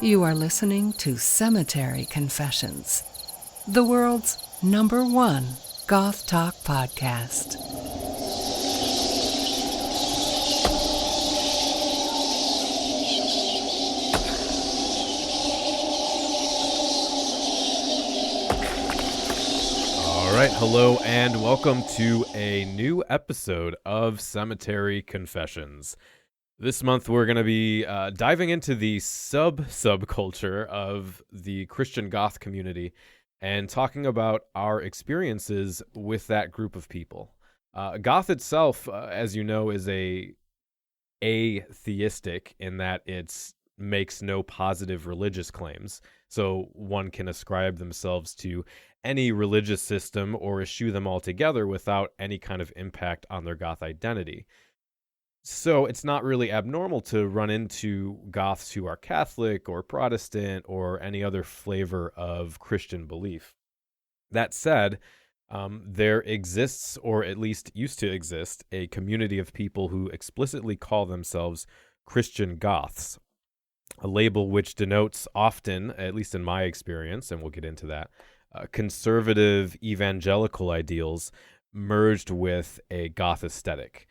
You are listening to Cemetery Confessions, the world's #1 goth talk podcast. All right, hello and welcome to a new episode of Cemetery Confessions. This month we're going to be diving into the sub-subculture of the Christian Goth community and talking about our experiences with that group of people. Goth itself, as you know, is a-theistic in that it makes no positive religious claims. So one can ascribe themselves to any religious system or eschew them altogether without any kind of impact on their Goth identity. So it's not really abnormal to run into Goths who are Catholic or Protestant or any other flavor of Christian belief. That said, there exists, or at least used to exist, a community of people who explicitly call themselves Christian Goths, a label which denotes often, at least in my experience, and we'll get into that, conservative evangelical ideals merged with a Goth aesthetic.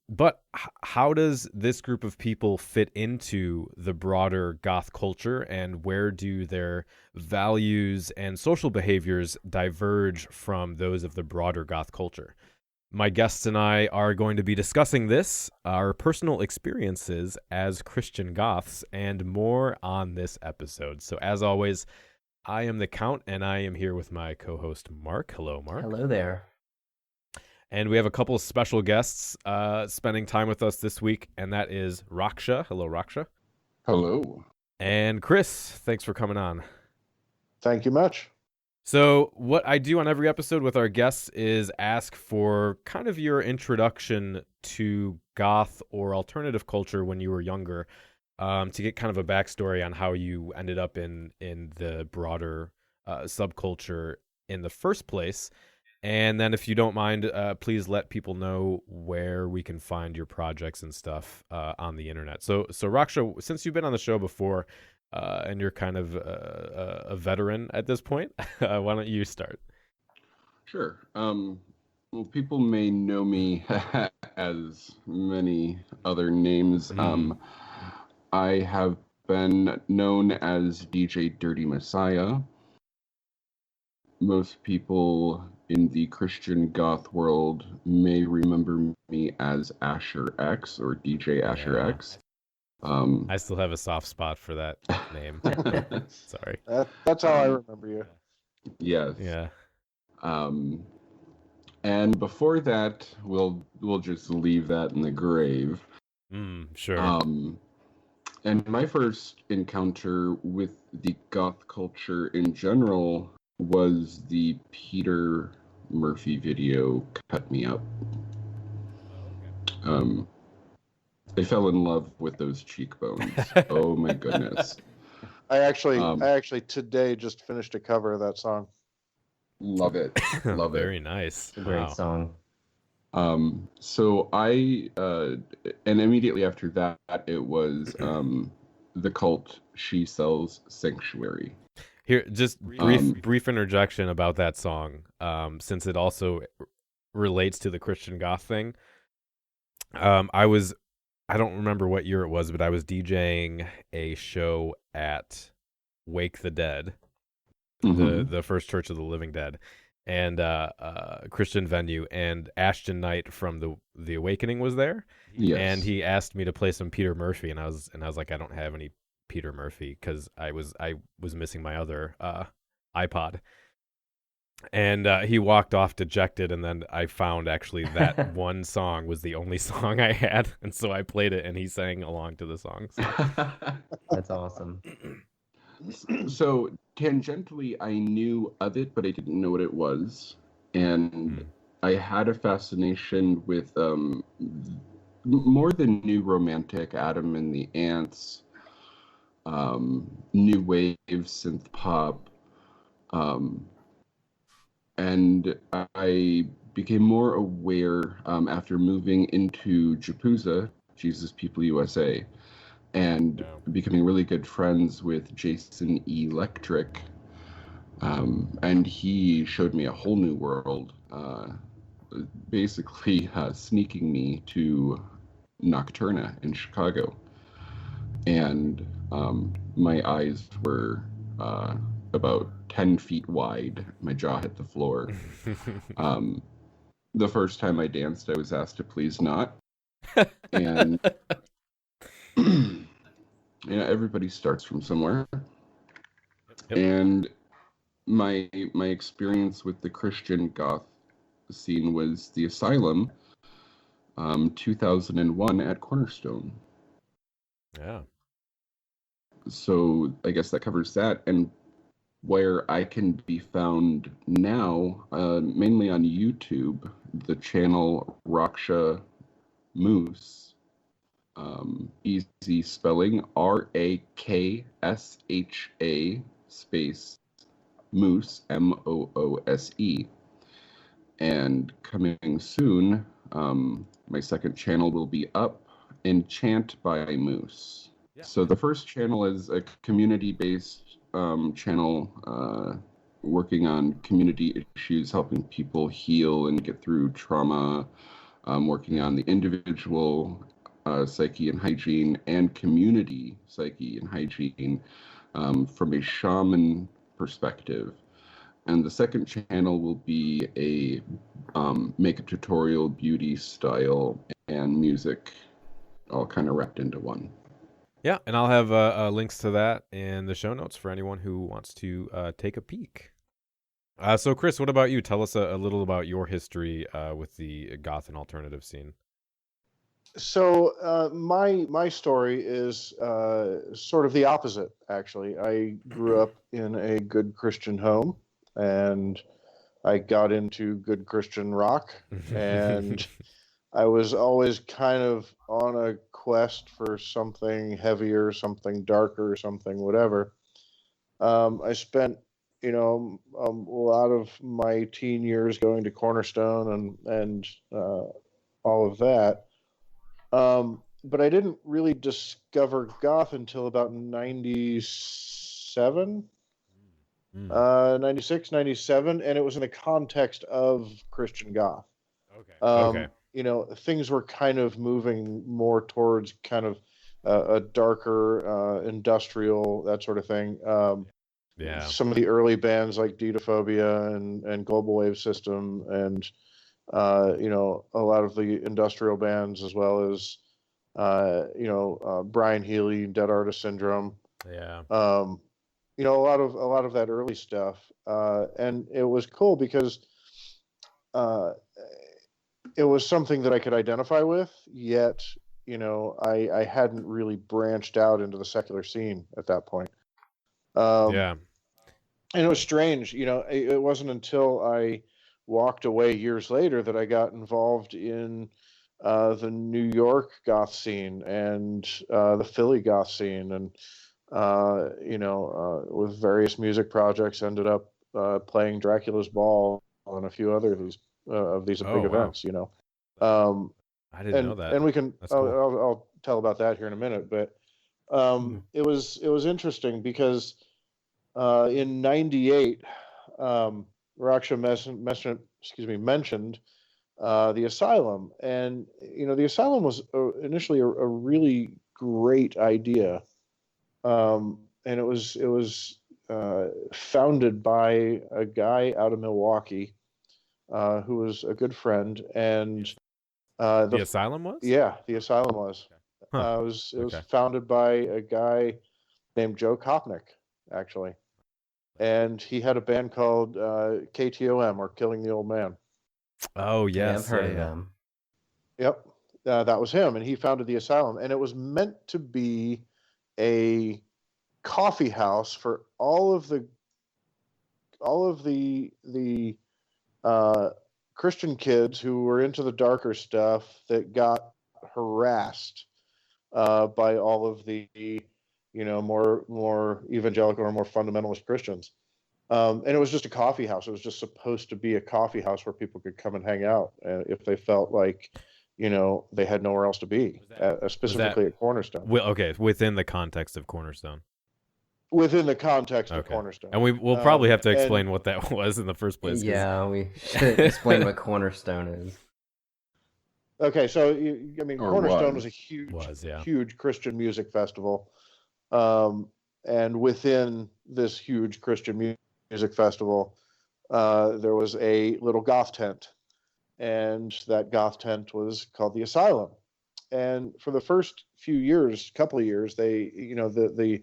But how does this group of people fit into the broader Goth culture, and where do their values and social behaviors diverge from those of the broader Goth culture? My guests and I are going to be discussing this, our personal experiences as Christian Goths, and more on this episode. So as always, I am the Count, and I am here with my co-host Mark. Hello, Mark. Hello there. And we have a couple of special guests spending time with us this week, and that is Raksha. Hello, Raksha. Hello. And Chris, thanks for coming on. Thank you much. So what I do on every episode with our guests is ask for kind of your introduction to Goth or alternative culture when you were younger, to get kind of a backstory on how you ended up in the broader subculture in the first place. And then if you don't mind, please let people know where we can find your projects and stuff on the internet. So Raksha, since you've been on the show before and you're kind of a veteran at this point, why don't you start? Sure. Well, people may know me as many other names. I have been known as DJ Dirty Messiah. Most people in the Christian Goth world may remember me as Asher X or DJ Asher X. I still have a soft spot for that name. Sorry. That's how I remember you. Yes. Yeah. And before that, we'll just leave that in the grave. Sure. And my first encounter with the Goth culture in general was the Peter Murphy video, Cut Me Up. I fell in love with those cheekbones. Oh my goodness. I actually today just finished a cover of that song. Love it. Love it. Very nice. It's a great song. So I, and immediately after that, it was the cult She Sells Sanctuary. Here, just brief interjection about that song, since it also relates to the Christian Goth thing. I don't remember what year it was, but I was DJing a show at Wake the Dead, the First Church of the Living Dead, and Christian venue, and Ashton Knight from the Awakening was there, and he asked me to play some Peter Murphy, and I was like, I don't have any Peter Murphy because I was missing my other iPod, and he walked off dejected, and then I found actually that one song was the only song I had, and so I played it and he sang along to the song. So. That's awesome. So tangentially I knew of it, but I didn't know what it was, and I had a fascination with more than New Romantic, Adam and the Ants, new wave synth pop, and I became more aware after moving into JPUSA, Jesus People USA, and becoming really good friends with Jason Electric. And he showed me a whole new world, basically sneaking me to Nocturna in Chicago. And my eyes were about 10 feet wide. My jaw hit the floor. The first time I danced, I was asked to please not. And everybody starts from somewhere. Yep. And my experience with the Christian Goth scene was the Asylum, 2001 at Cornerstone. Yeah. So I guess that covers that. And where I can be found now, mainly on YouTube, the channel Raksha Moose. Easy spelling, Raksha space Moose, Moose. And coming soon, my second channel will be up, Enchant by Moose. Yeah. So the first channel is a community-based channel working on community issues, helping people heal and get through trauma, working on the individual psyche and hygiene and community psyche and hygiene from a shaman perspective. And the second channel will be a makeup tutorial, beauty, style, and music, all kind of wrapped into one. Yeah, and I'll have links to that in the show notes for anyone who wants to take a peek. So, Chris, what about you? Tell us a little about your history with the goth and alternative scene. So my story is sort of the opposite, actually. I grew up in a good Christian home, and I got into good Christian rock, and I was always kind of on a quest for something heavier, something darker, something whatever. I spent, a lot of my teen years going to Cornerstone and all of that. But I didn't really discover goth until about 97, 96, 97, and it was in the context of Christian Goth. Okay. Things were kind of moving more towards kind of a darker, industrial, that sort of thing. Yeah. Some of the early bands like Dedophobia and Global Wave System and a lot of the industrial bands, as well as Brian Healy, Dead Artist Syndrome. Yeah. A lot of that early stuff, and it was cool because it was something that I could identify with. Yet, I hadn't really branched out into the secular scene at that point. Yeah. And it was strange. It wasn't until I walked away years later that I got involved in the New York goth scene and the Philly goth scene, and with various music projects, ended up playing Dracula's Ball and a few other of these big events. I didn't know that. And we can. Cool. I'll tell about that here in a minute, but it was interesting because in '98. Raksha mentioned the Asylum, and the Asylum was initially a really great idea, and it was founded by a guy out of Milwaukee who was a good friend, and the Asylum was? Yeah, the Asylum was. Okay. It was founded by a guy named Joe Kopnick, actually. And he had a band called KTOM, or Killing the Old Man. Oh, yes. Yeah, I've heard of them. Yep. That was him, and he founded the Asylum. And it was meant to be a coffee house for all of the Christian kids who were into the darker stuff that got harassed by all of the more evangelical or more fundamentalist Christians. And it was just a coffee house. It was just supposed to be a coffee house where people could come and hang out if they felt like, they had nowhere else to be, specifically at Cornerstone. Okay, within the context of Cornerstone. Within the context of Cornerstone. And we'll probably have to explain what that was in the first place. Yeah, we should explain what Cornerstone is. Okay, so Cornerstone was a huge Christian music festival, and within this huge Christian music festival, there was a little goth tent, and that goth tent was called the Asylum. And for the first couple of years, they, the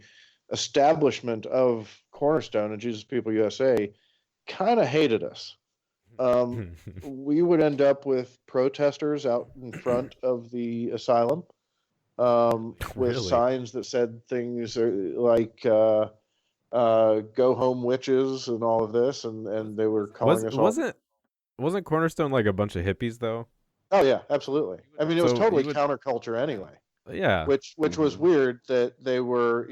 establishment of Cornerstone and Jesus People USA kind of hated us. We would end up with protesters out in front of the asylum with signs that said things like "Go home, witches" and all of this, and they were calling us. Wasn't Cornerstone like a bunch of hippies though? Oh yeah, absolutely. I mean, it was totally counterculture anyway. Yeah, which was weird that they were,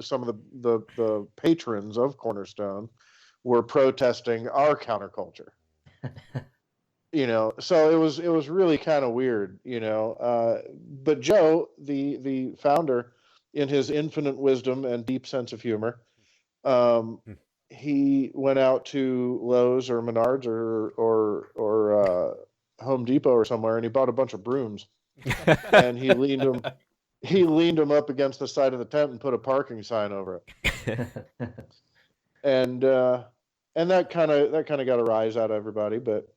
some of the patrons of Cornerstone were protesting our counterculture. So it was really kind of weird, but Joe, the founder, in his infinite wisdom and deep sense of humor, he went out to Lowe's or Menards or Home Depot or somewhere, and he bought a bunch of brooms, and he leaned them up against the side of the tent and put a parking sign over it. and that kind of got a rise out of everybody, but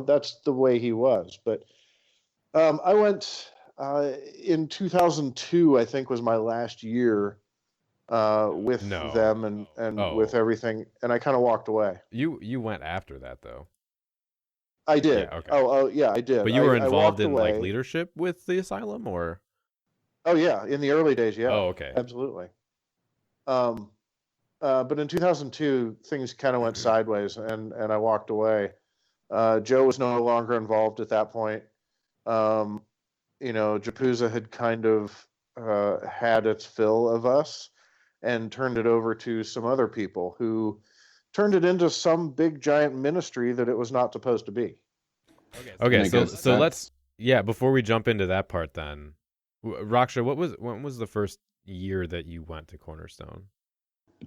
that's the way he was. But I went in 2002, I think was my last year with them and with everything, and I kind of walked away. You went after that though. I did. Yeah, okay. Oh yeah, I did. But you were involved in like leadership with the asylum, or? Oh yeah, in the early days, yeah. Oh, okay. Absolutely. But in 2002, things kind of went sideways, and I walked away. Joe was no longer involved at that point. Japuza had kind of had its fill of us and turned it over to some other people who turned it into some big giant ministry that it was not supposed to be. Okay, so let's before we jump into that part then, Raksha, when was the first year that you went to Cornerstone?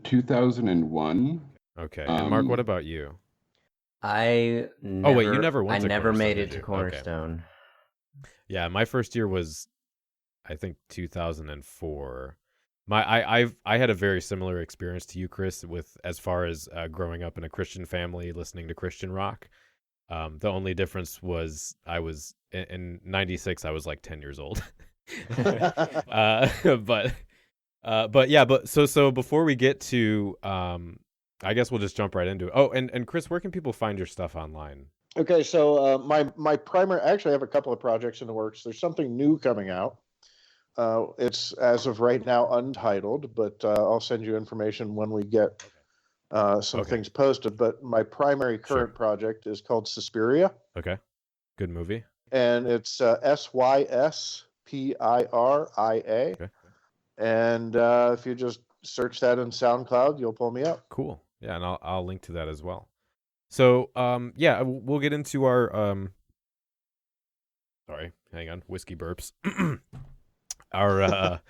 2001. Okay, and Mark, what about you? You never went. I never made it to Cornerstone. Okay. Yeah, my first year was, I think, 2004. I had a very similar experience to you, Chris, with as far as growing up in a Christian family, listening to Christian rock. The only difference was I was in '96. I was like 10 years old. So before we get to, I guess we'll just jump right into it. Oh, and Chris, where can people find your stuff online? Okay, so my primary, actually I have a couple of projects in the works. There's something new coming out. It's as of right now untitled, but I'll send you information when we get some things posted. But my primary current project is called Suspiria. Okay, good movie. And it's Syspiria. Okay. And if you just search that in SoundCloud, you'll pull me up. Cool. Yeah, and I'll link to that as well. So we'll get into our sorry, hang on, whiskey burps. Our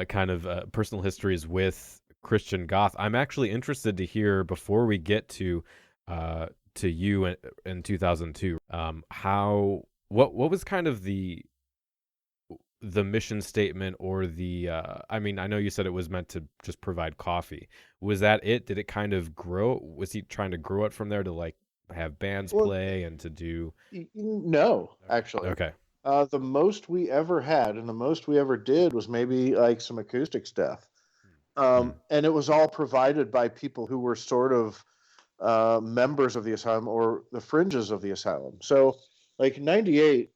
kind of personal histories with Christian Goth. I'm actually interested to hear, before we get to you in 2002, what was kind of the mission statement, or the I know you said it was meant to just provide coffee. Was that it? Did it kind of grow? Was he trying to grow it from there to like have bands play and to do? No, actually. Okay. The most we ever had and the most we ever did was maybe like some acoustic stuff. And it was all provided by people who were sort of members of the asylum or the fringes of the asylum. So like in 98,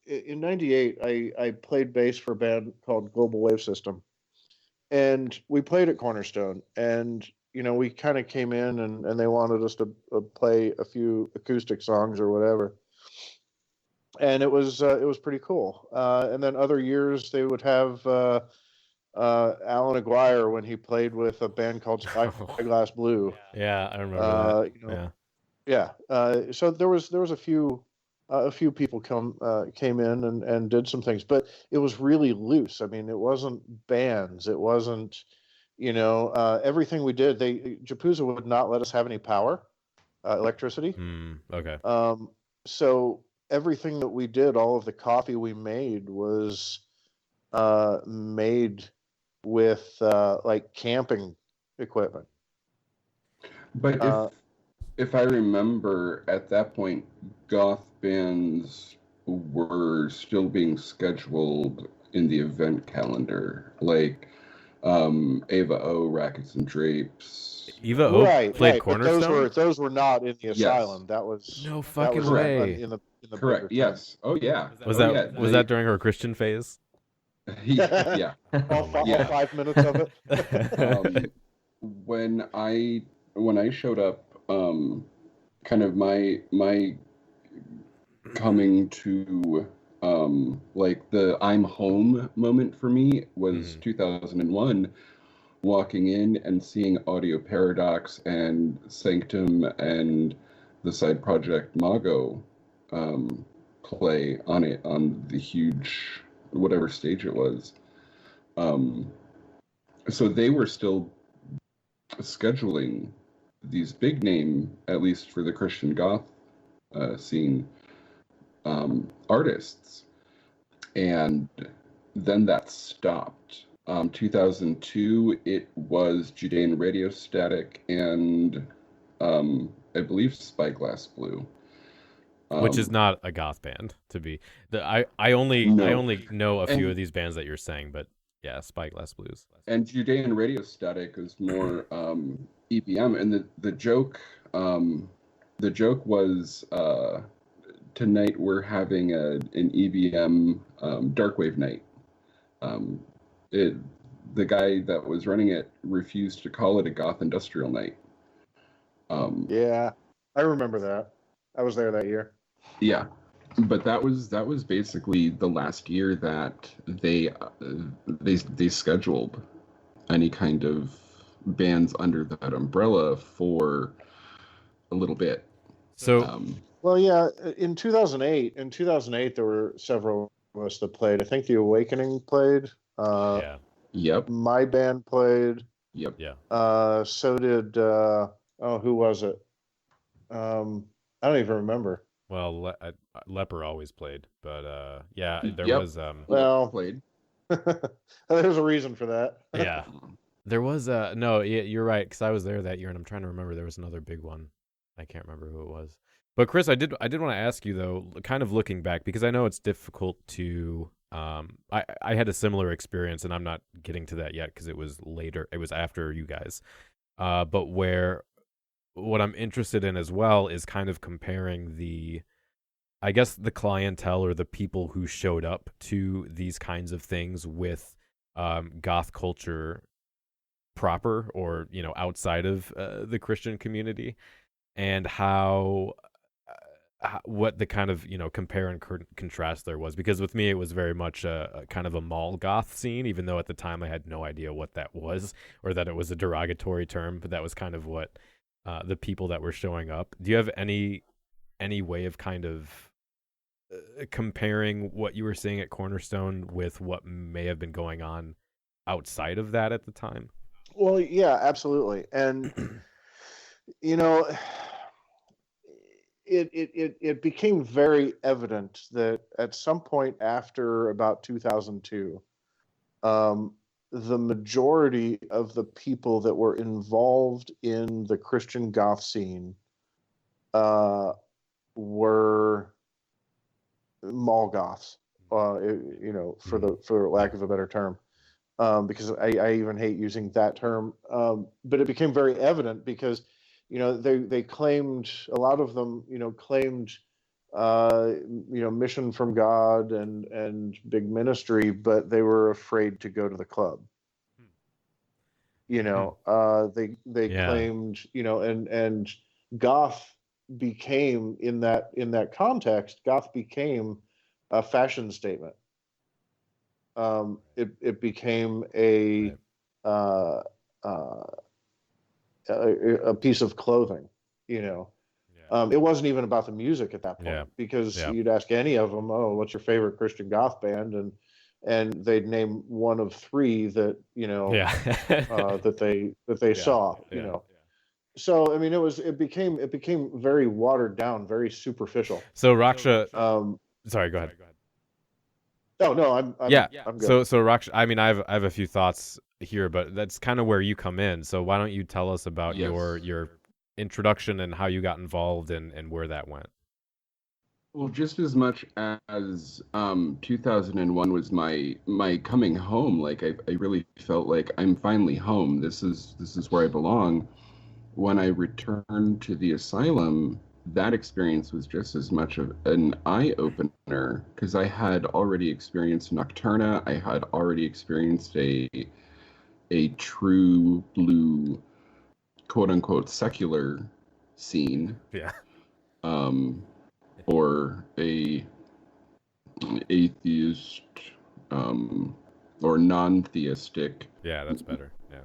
I played bass for a band called Global Wave System. And we played at Cornerstone. And, we kind of came in and they wanted us to play a few acoustic songs or whatever. And it was pretty cool. And then other years they would have Alan Aguirre when he played with a band called Spyglass Blue. Yeah, I remember that. So there was a few a few people came in and did some things, but it was really loose. I mean, it wasn't bands. It wasn't, everything we did. Japuza would not let us have any power, electricity. Okay. So everything that we did, all of the coffee we made was made with like camping equipment. But if I remember, at that point, goth bands were still being scheduled in the event calendar, like Ava O, Rackets and Drapes. Eva O played Cornerstone. But those were not in the Asylum. That was no fucking way. In the correct. Yes. Oh yeah. Was that during her Christian phase? Yeah. all 5 minutes of it. When I showed up, kind of my coming to like the I'm home moment for me was 2001, walking in and seeing Audio Paradox and Sanctum and the side project Mago play on the huge whatever stage it was. So they were still scheduling these big name, at least for the Christian Goth scene, artists. And then that stopped. 2002, it was Judean Radio Static and I believe Spyglass Blue. Which is not a goth band to be. I only know a few of these bands that you're saying, but yeah, Spyglass Blues. And Judean Radio Static is more EBM, and the joke was tonight we're having an EBM darkwave night. The guy that was running it refused to call it a goth industrial night. Yeah, I remember that. I was there that year. Yeah, but that was basically the last year that they scheduled any kind of bands under that umbrella for a little bit. So, well, yeah, in 2008, there were several of us that played. I think The Awakening played. Yeah. Yep. My band played. Yep. Yeah. So did who was it? I don't even remember. Well, Leper always played, but yeah, there was played. There's a reason for that. Yeah. There was no, yeah, you're right, because I was there that year, and I'm trying to remember. There was another big one. I can't remember who it was. But Chris, I did want to ask you though, kind of looking back, because I know it's difficult to. I had a similar experience, and I'm not getting to that yet because it was later. It was after you guys. But what I'm interested in as well is kind of comparing the clientele or the people who showed up to these kinds of things with goth culture proper, or outside of the Christian community, and how what the kind of compare and contrast there was. Because with me it was very much a kind of a mall goth scene, even though at the time I had no idea what that was, or that it was a derogatory term, but that was kind of what the people that were showing up. Do you have any way of kind of comparing what you were seeing at Cornerstone with what may have been going on outside of that at the time? Well, yeah, absolutely. And it became very evident that at some point after about 2002, the majority of the people that were involved in the Christian Goth scene were mall goths, for lack of a better term, because I even hate using that term. But it became very evident because, they claimed, a lot of them, claimed, mission from God and big ministry, but they were afraid to go to the club. They claimed, and goth became, in that context, goth became a fashion statement. It became a piece of clothing, It wasn't even about the music at that point, because you'd ask any of them, "Oh, what's your favorite Christian Goth band?" and they'd name one of three that that they saw. So I mean, it became very watered down, very superficial. So Raksha, sorry, go ahead. Oh no, I'm good. So Raksha, I mean, I have a few thoughts here, but that's kind of where you come in. So why don't you tell us about your introduction and how you got involved and where that went? Well, just as much as 2001 was my coming home, like I really felt like I'm finally home. This is where I belong. When I returned to the asylum, that experience was just as much of an eye-opener, because I had already experienced Nocturna. I had already experienced a true blue, quote-unquote, secular scene. Yeah. Or an atheist, or non-theistic. Yeah, that's better. Yeah.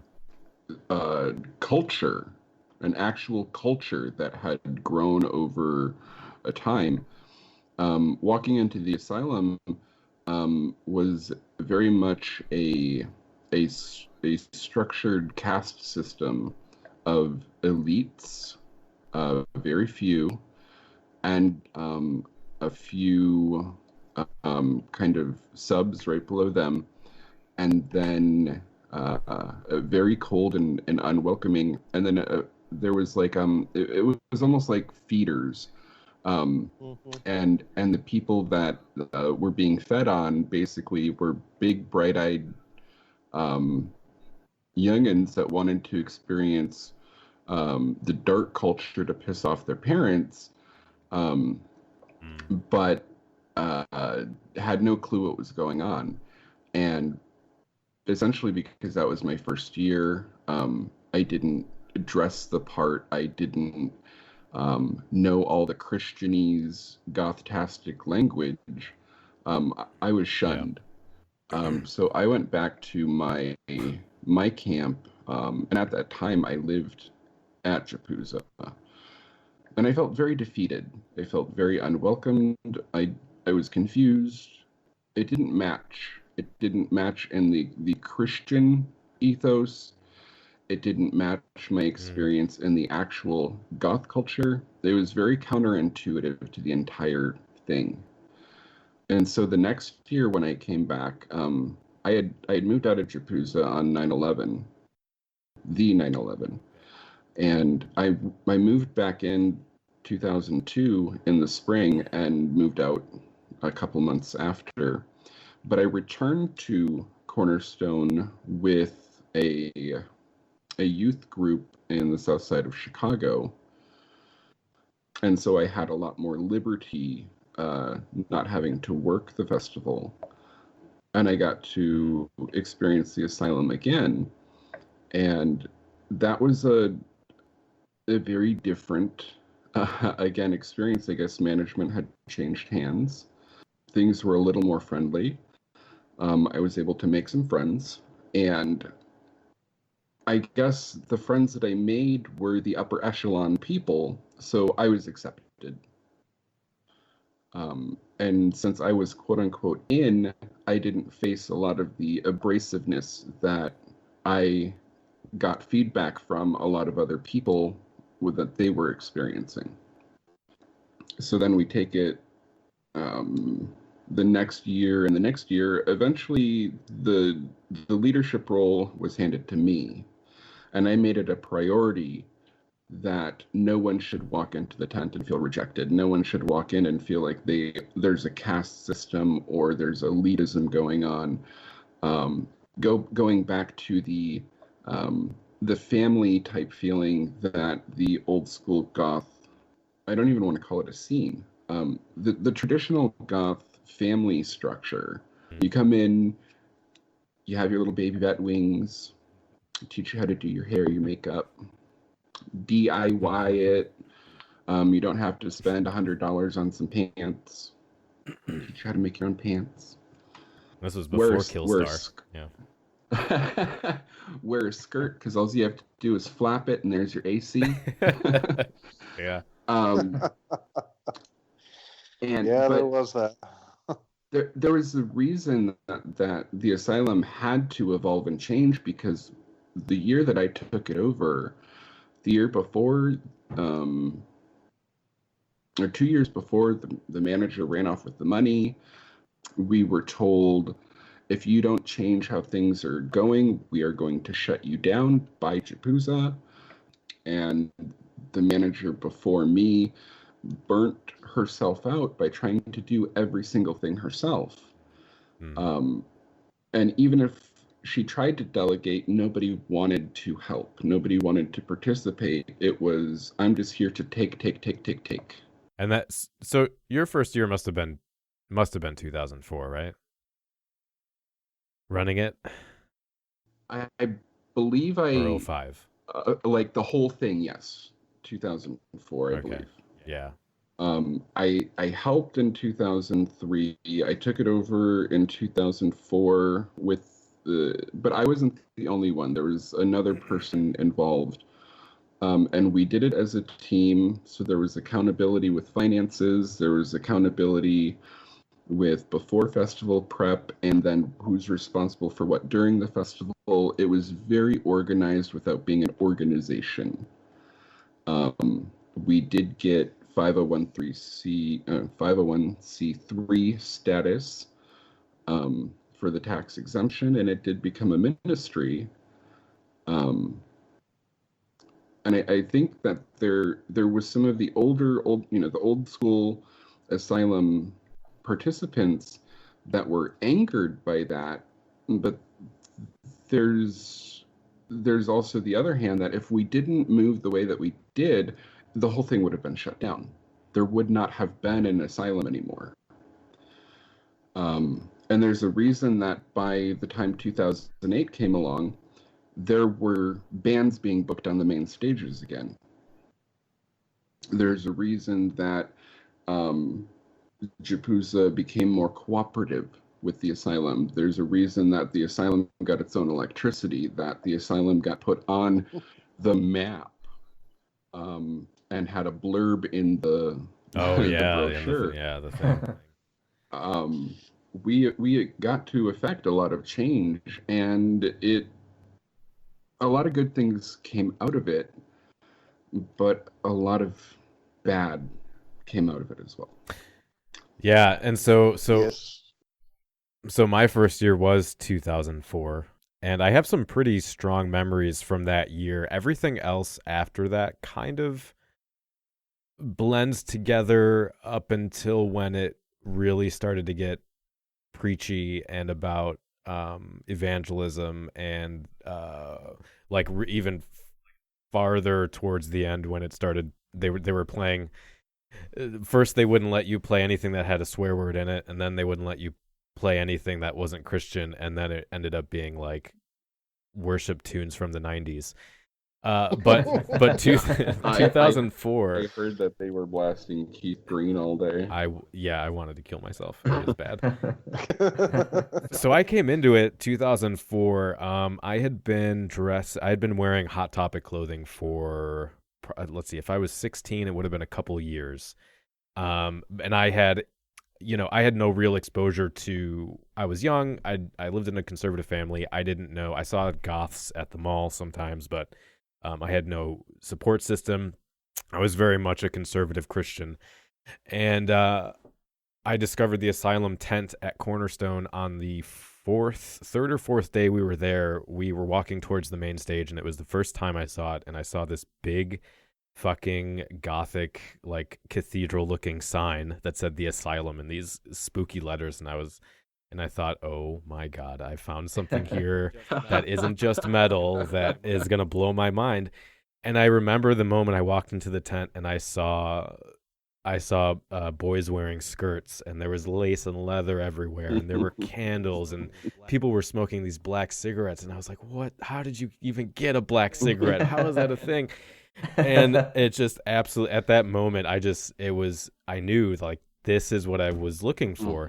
Culture, an actual culture that had grown over a time. Walking into the asylum was very much a structured caste system of elites, very few, and a few kind of subs right below them, and then very cold and unwelcoming. And then there was like it was almost like feeders, and the people that were being fed on basically were big, bright-eyed youngins that wanted to experience the dark culture to piss off their parents. But had no clue what was going on. And essentially because that was my first year, I didn't dress the part. I didn't know all the Christianese, gothtastic language. I was shunned. So I went back to my camp, and at that time I lived at Japuza. And I felt very defeated. I felt very unwelcomed. I was confused. It didn't match. It didn't match in the Christian ethos. It didn't match my experience in the actual goth culture. It was very counterintuitive to the entire thing. And so the next year when I came back, I had moved out of Japuza on 9/11, the 9/11. And I moved back in 2002 in the spring and moved out a couple months after. But I returned to Cornerstone with a youth group in the south side of Chicago. And so I had a lot more liberty, not having to work the festival. And I got to experience the asylum again. And that was a very different, again, experience. I guess management had changed hands. Things were a little more friendly. I was able to make some friends, and I guess the friends that I made were the upper echelon people, so I was accepted. And since I was quote-unquote in, I didn't face a lot of the abrasiveness that I got feedback from a lot of other people that they were experiencing. So then we take it the next year, and the next year, eventually the leadership role was handed to me. And I made it a priority that no one should walk into the tent and feel rejected. No one should walk in and feel like there's a caste system or there's elitism going on. Going back to the family type feeling that the old school goth, I don't even want to call it a scene. The traditional goth family structure. You come in, you have your little baby bat wings, teach you how to do your hair, your makeup, DIY it. You don't have to spend $100 on some pants. Teach you how to make your own pants. This was before Killstar. Yeah. Wear a skirt, because all you have to do is flap it, and there's your AC. Yeah. And there was that. There was a reason that the asylum had to evolve and change, because the year that I took it over, the year before, or 2 years before, the manager ran off with the money. We were told, if you don't change how things are going, we are going to shut you down by Japuza. And the manager before me burnt herself out by trying to do every single thing herself. And even if she tried to delegate, nobody wanted to help. Nobody wanted to participate. It was, I'm just here to take. And that's, so your first year must have been 2004, right? Running it? I believe or 05. Like the whole thing, yes. 2004, I believe. Yeah. I helped in 2003. I took it over in 2004 but I wasn't the only one. There was another person involved. And we did it as a team. So there was accountability with finances. There was accountability with before festival prep, and then who's responsible for what during the festival. It was very organized without being an organization. We did get 501c3 status for the tax exemption, and it did become a ministry. And I think that there was some of the the old school asylum participants that were angered by that, but there's also the other hand, that if we didn't move the way that we did, the whole thing would have been shut down. There would not have been an asylum anymore. And there's a reason that by the time 2008 came along, there were bands being booked on the main stages again. There's a reason that Japuza became more cooperative with the asylum. There's a reason that the asylum got its own electricity, that the asylum got put on the map, and had a blurb in the brochure. The thing. We got to affect a lot of change, and a lot of good things came out of it, but a lot of bad came out of it as well. Yeah, and so Yes. So my first year was 2004, and I have some pretty strong memories from that year. Everything else after that kind of blends together up until when it really started to get preachy and about evangelism, and even farther towards the end when it started, they were playing. First, they wouldn't let you play anything that had a swear word in it, and then they wouldn't let you play anything that wasn't Christian, and then it ended up being like worship tunes from the 90s. But 2004. I heard that they were blasting Keith Green all day. I wanted to kill myself. It was bad. So I came into it 2004. I had been wearing Hot Topic clothing for, let's see, if I was 16, it would have been a couple years. And I had no real exposure to, I was young. I lived in a conservative family. I didn't know. I saw goths at the mall sometimes, but I had no support system. I was very much a conservative Christian. And I discovered the asylum tent at Cornerstone on the third or fourth day we were there. We were walking towards the main stage, and it was the first time I saw it. And I saw this big fucking gothic, like cathedral looking sign that said the asylum in these spooky letters. And I thought, oh my God, I found something here that isn't just metal, that is going to blow my mind. And I remember the moment I walked into the tent and I saw boys wearing skirts, and there was lace and leather everywhere, and there were candles, and people were smoking these black cigarettes. And I was like, what? How did you even get a black cigarette? How is that a thing? And it just absolutely, at that moment, I knew like this is what I was looking for.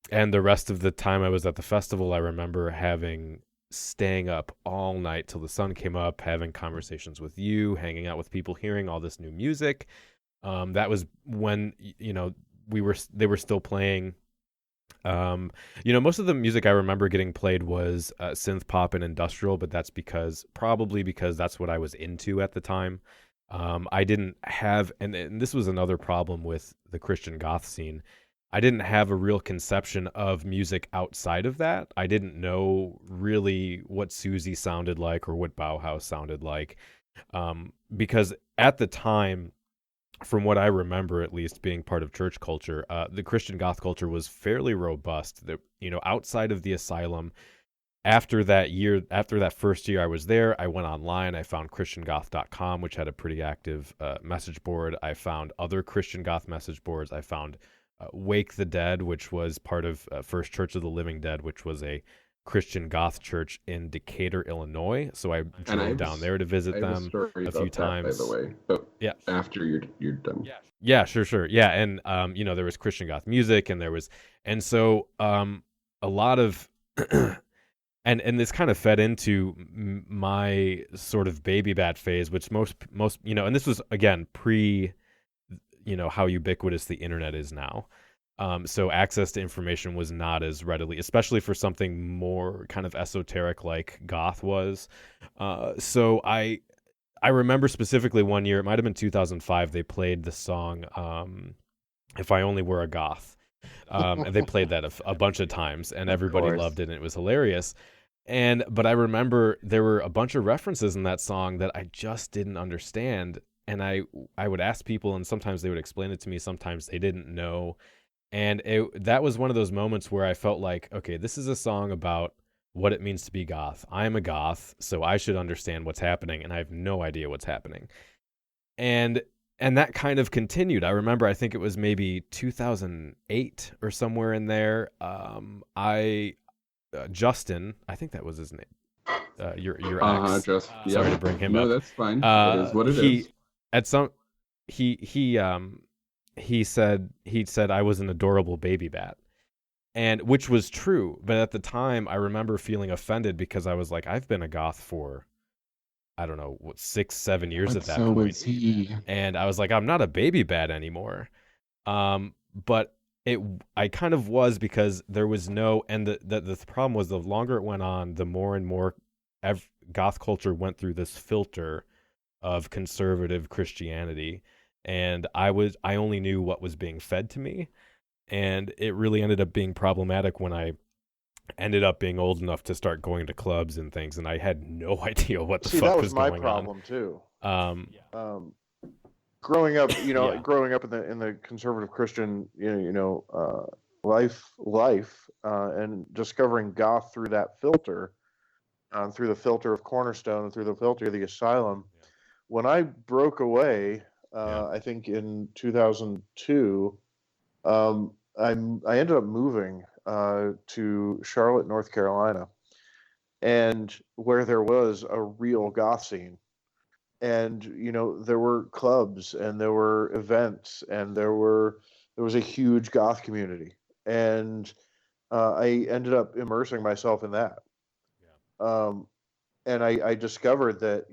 And the rest of the time I was at the festival, I remember having staying up all night till the sun came up, having conversations with you, hanging out with people, hearing all this new music. That was when, they were still playing. Most of the music I remember getting played was synth pop and industrial, but that's probably because that's what I was into at the time. I didn't have, and this was another problem with the Christian Goth scene. I didn't have a real conception of music outside of that. I didn't know really what Susie sounded like or what Bauhaus sounded like, because at the time, from what I remember, at least being part of church culture, the Christian Goth culture was fairly robust. Outside of the asylum, after that first year I was there, I went online. I found ChristianGoth.com, which had a pretty active message board. I found other Christian Goth message boards. I found Wake the Dead, which was part of First Church of the Living Dead, which was a Christian Goth church in Decatur, Illinois. So I drove down there to visit them a few times. By the way, but yeah, after you're done. Yeah, sure. Yeah, and there was Christian Goth music, and so a lot of and this kind of fed into my sort of baby bat phase, which most and this was again pre how ubiquitous the internet is now. So access to information was not as readily, especially for something more kind of esoteric like goth was. So I remember specifically one year, it might have been 2005, they played the song If I Only Were a Goth. And they played that a bunch of times, and everybody loved it, and it was hilarious. But I remember there were a bunch of references in that song that I just didn't understand. And I would ask people, and sometimes they would explain it to me, sometimes they didn't know. And that was one of those moments where I felt like, okay, this is a song about what it means to be goth. I'm a goth, so I should understand what's happening, and I have no idea what's happening. And that kind of continued. I remember, I think it was maybe 2008 or somewhere in there. Justin, I think that was his name. Your ex. Sorry to bring him up. No, that's fine. It is what it is. He said I was an adorable baby bat, and which was true. But at the time, I remember feeling offended because I was like, I've been a goth for, I don't know, 6-7 years at that point. Was he. And I was like, I'm not a baby bat anymore. But I kind of was, because there was no, and the problem was, the longer it went on, the more and more goth culture went through this filter of conservative Christianity, and I only knew what was being fed to me, and it really ended up being problematic when I ended up being old enough to start going to clubs and things, and I had no idea what the fuck was going on. That was my problem too. Growing up, growing up in the conservative Christian, life, and discovering goth through that filter, through the filter of Cornerstone and through the filter of the Asylum. Yeah. When I broke away, I think in 2002, I ended up moving to Charlotte, North Carolina, and where there was a real goth scene. And there were clubs, and there were events, and there was a huge goth community, and I ended up immersing myself in that. Yeah. And I discovered that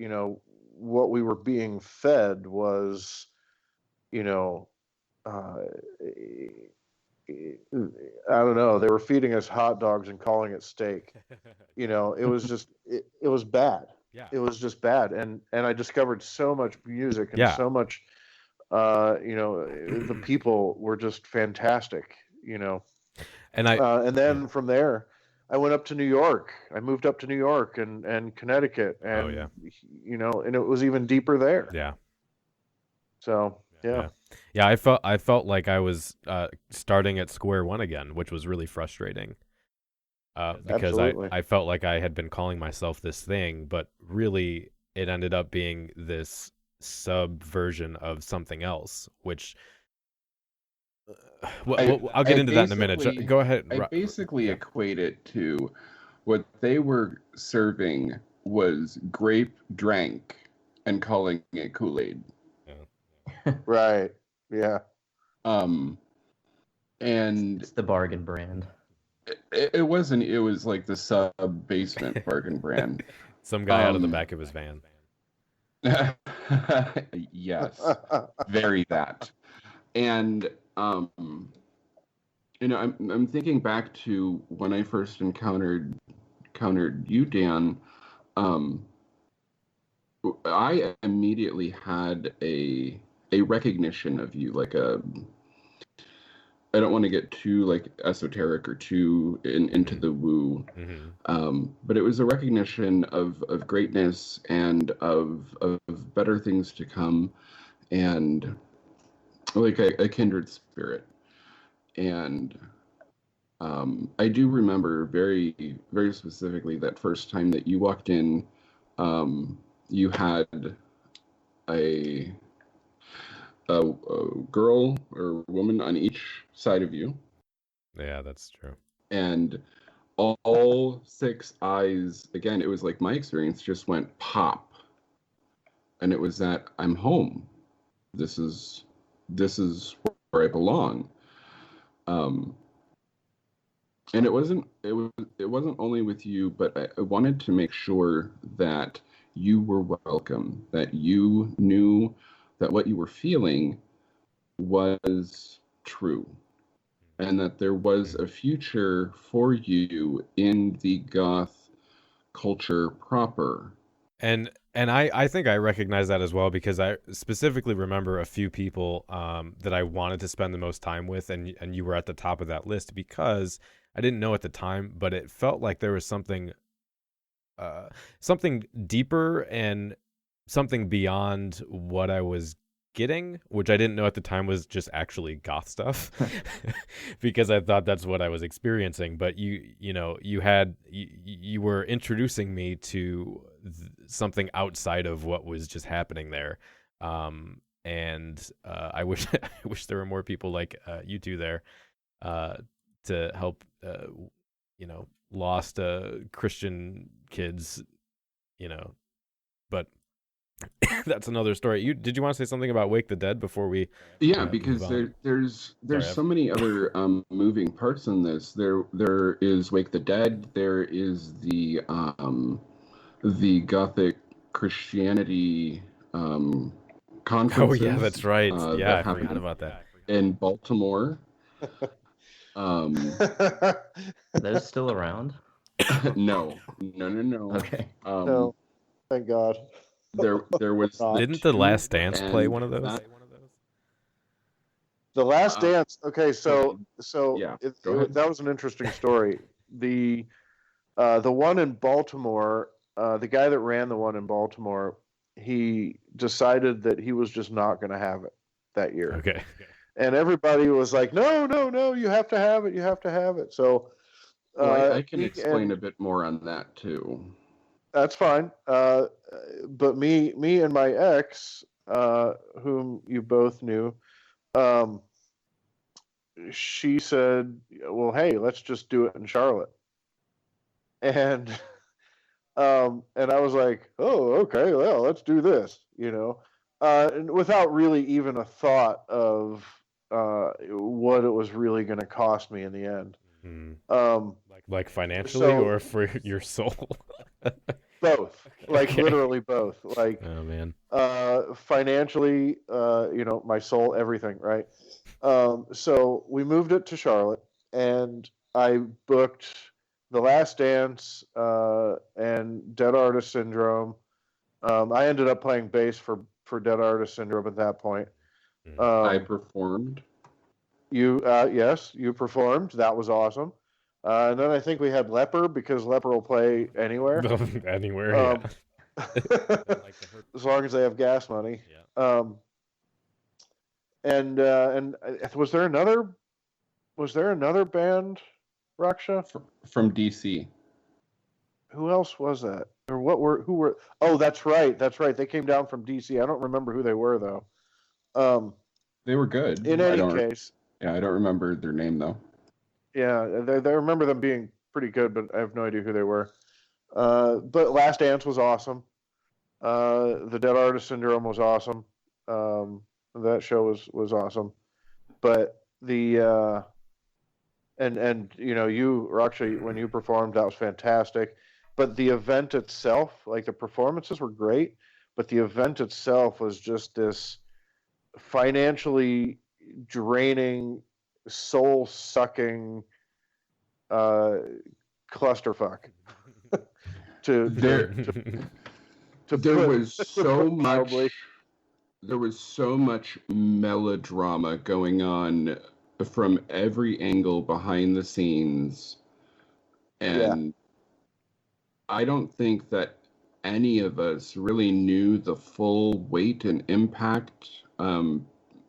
what we were being fed was, I don't know, they were feeding us hot dogs and calling it steak. It was just it was bad. Yeah. It was just bad, and I discovered so much music and so much, the people were just fantastic, and then from there, I went up to New York. I moved up to New York and Connecticut, and and it was even deeper there. Yeah. So yeah. I felt like I was starting at square one again, which was really frustrating. Because I felt like I had been calling myself this thing, but really it ended up being this subversion of something else, which I'll get into that in a minute. Go ahead. I basically equate it to what they were serving was grape drank and calling it Kool-Aid. Yeah. Right. Yeah. And it's the bargain brand. It wasn't. It was like the sub-basement bargain brand. Some guy out of the back of his van. Yes, very that. And I'm thinking back to when I first encountered you, Dan. I immediately had a recognition of you, like I don't want to get too like esoteric or too into the woo, but it was a recognition of greatness and of better things to come, and like a kindred spirit. And I do remember very, very specifically that first time that you walked in. You had a girl or woman on each side of you. Yeah, that's true. And all 6 eyes, again, it was like my experience just went pop. And it was that I'm home. This is where I belong. And it wasn't only with you, but I wanted to make sure that you were welcome, that you knew that what you were feeling was true, and that there was a future for you in the goth culture proper. And I think I recognize that as well, because I specifically remember a few people that I wanted to spend the most time with, and you were at the top of that list, because I didn't know at the time, but it felt like there was something deeper and something beyond what I was getting, which I didn't know at the time was just actually goth stuff, because I thought that's what I was experiencing. But you were introducing me to something outside of what was just happening there, and I wish there were more people like you two there to help lost Christian kids, but that's another story. Did you want to say something about Wake the Dead before we because there's so many other moving parts in this. There is Wake the Dead, there is the Gothic Christianity conferences. Oh yeah, that's right. I forgot about that. In Baltimore. Are those still around? No. Okay. No, thank God. There was. Didn't The Last Dance play one of those? The Last Dance. Okay, so yeah, that was an interesting story. The one in Baltimore, the guy that ran the one in Baltimore, he decided that he was just not going to have it that year. Okay. And everybody was like, no, you have to have it. You have to have it. So I can explain a bit more on that too. That's fine. But me and my ex, whom you both knew, she said, well, hey, let's just do it in Charlotte. And I was like, oh, okay, well, let's do this, and without really even a thought of what it was really going to cost me in the end. Like financially, or for your soul? Both. Like literally both. Like, oh man. Financially, my soul, everything, right? So we moved it to Charlotte, and I booked The Last Dance and Dead Artist Syndrome. I ended up playing bass for Dead Artist Syndrome at that point. I performed. Yes, you performed. That was awesome. And then I think we had Leper, because Leper will play anywhere. Anywhere, yeah. As long as they have gas money. Yeah. And was there another band, Raksha? From DC. Who else was that? Or who were? Oh, that's right. They came down from DC. I don't remember who they were though. They were good. In any case. Yeah, I don't remember their name though. Yeah, I remember them being pretty good, but I have no idea who they were. But Last Dance was awesome. The Dead Artist Syndrome was awesome. That show was awesome. But the And you were actually, when you performed, that was fantastic. But the event itself, like the performances were great, but the event itself was just this financially draining, soul-sucking clusterfuck. There was so much melodrama going on from every angle behind the scenes, and I don't think that any of us really knew the full weight and impact,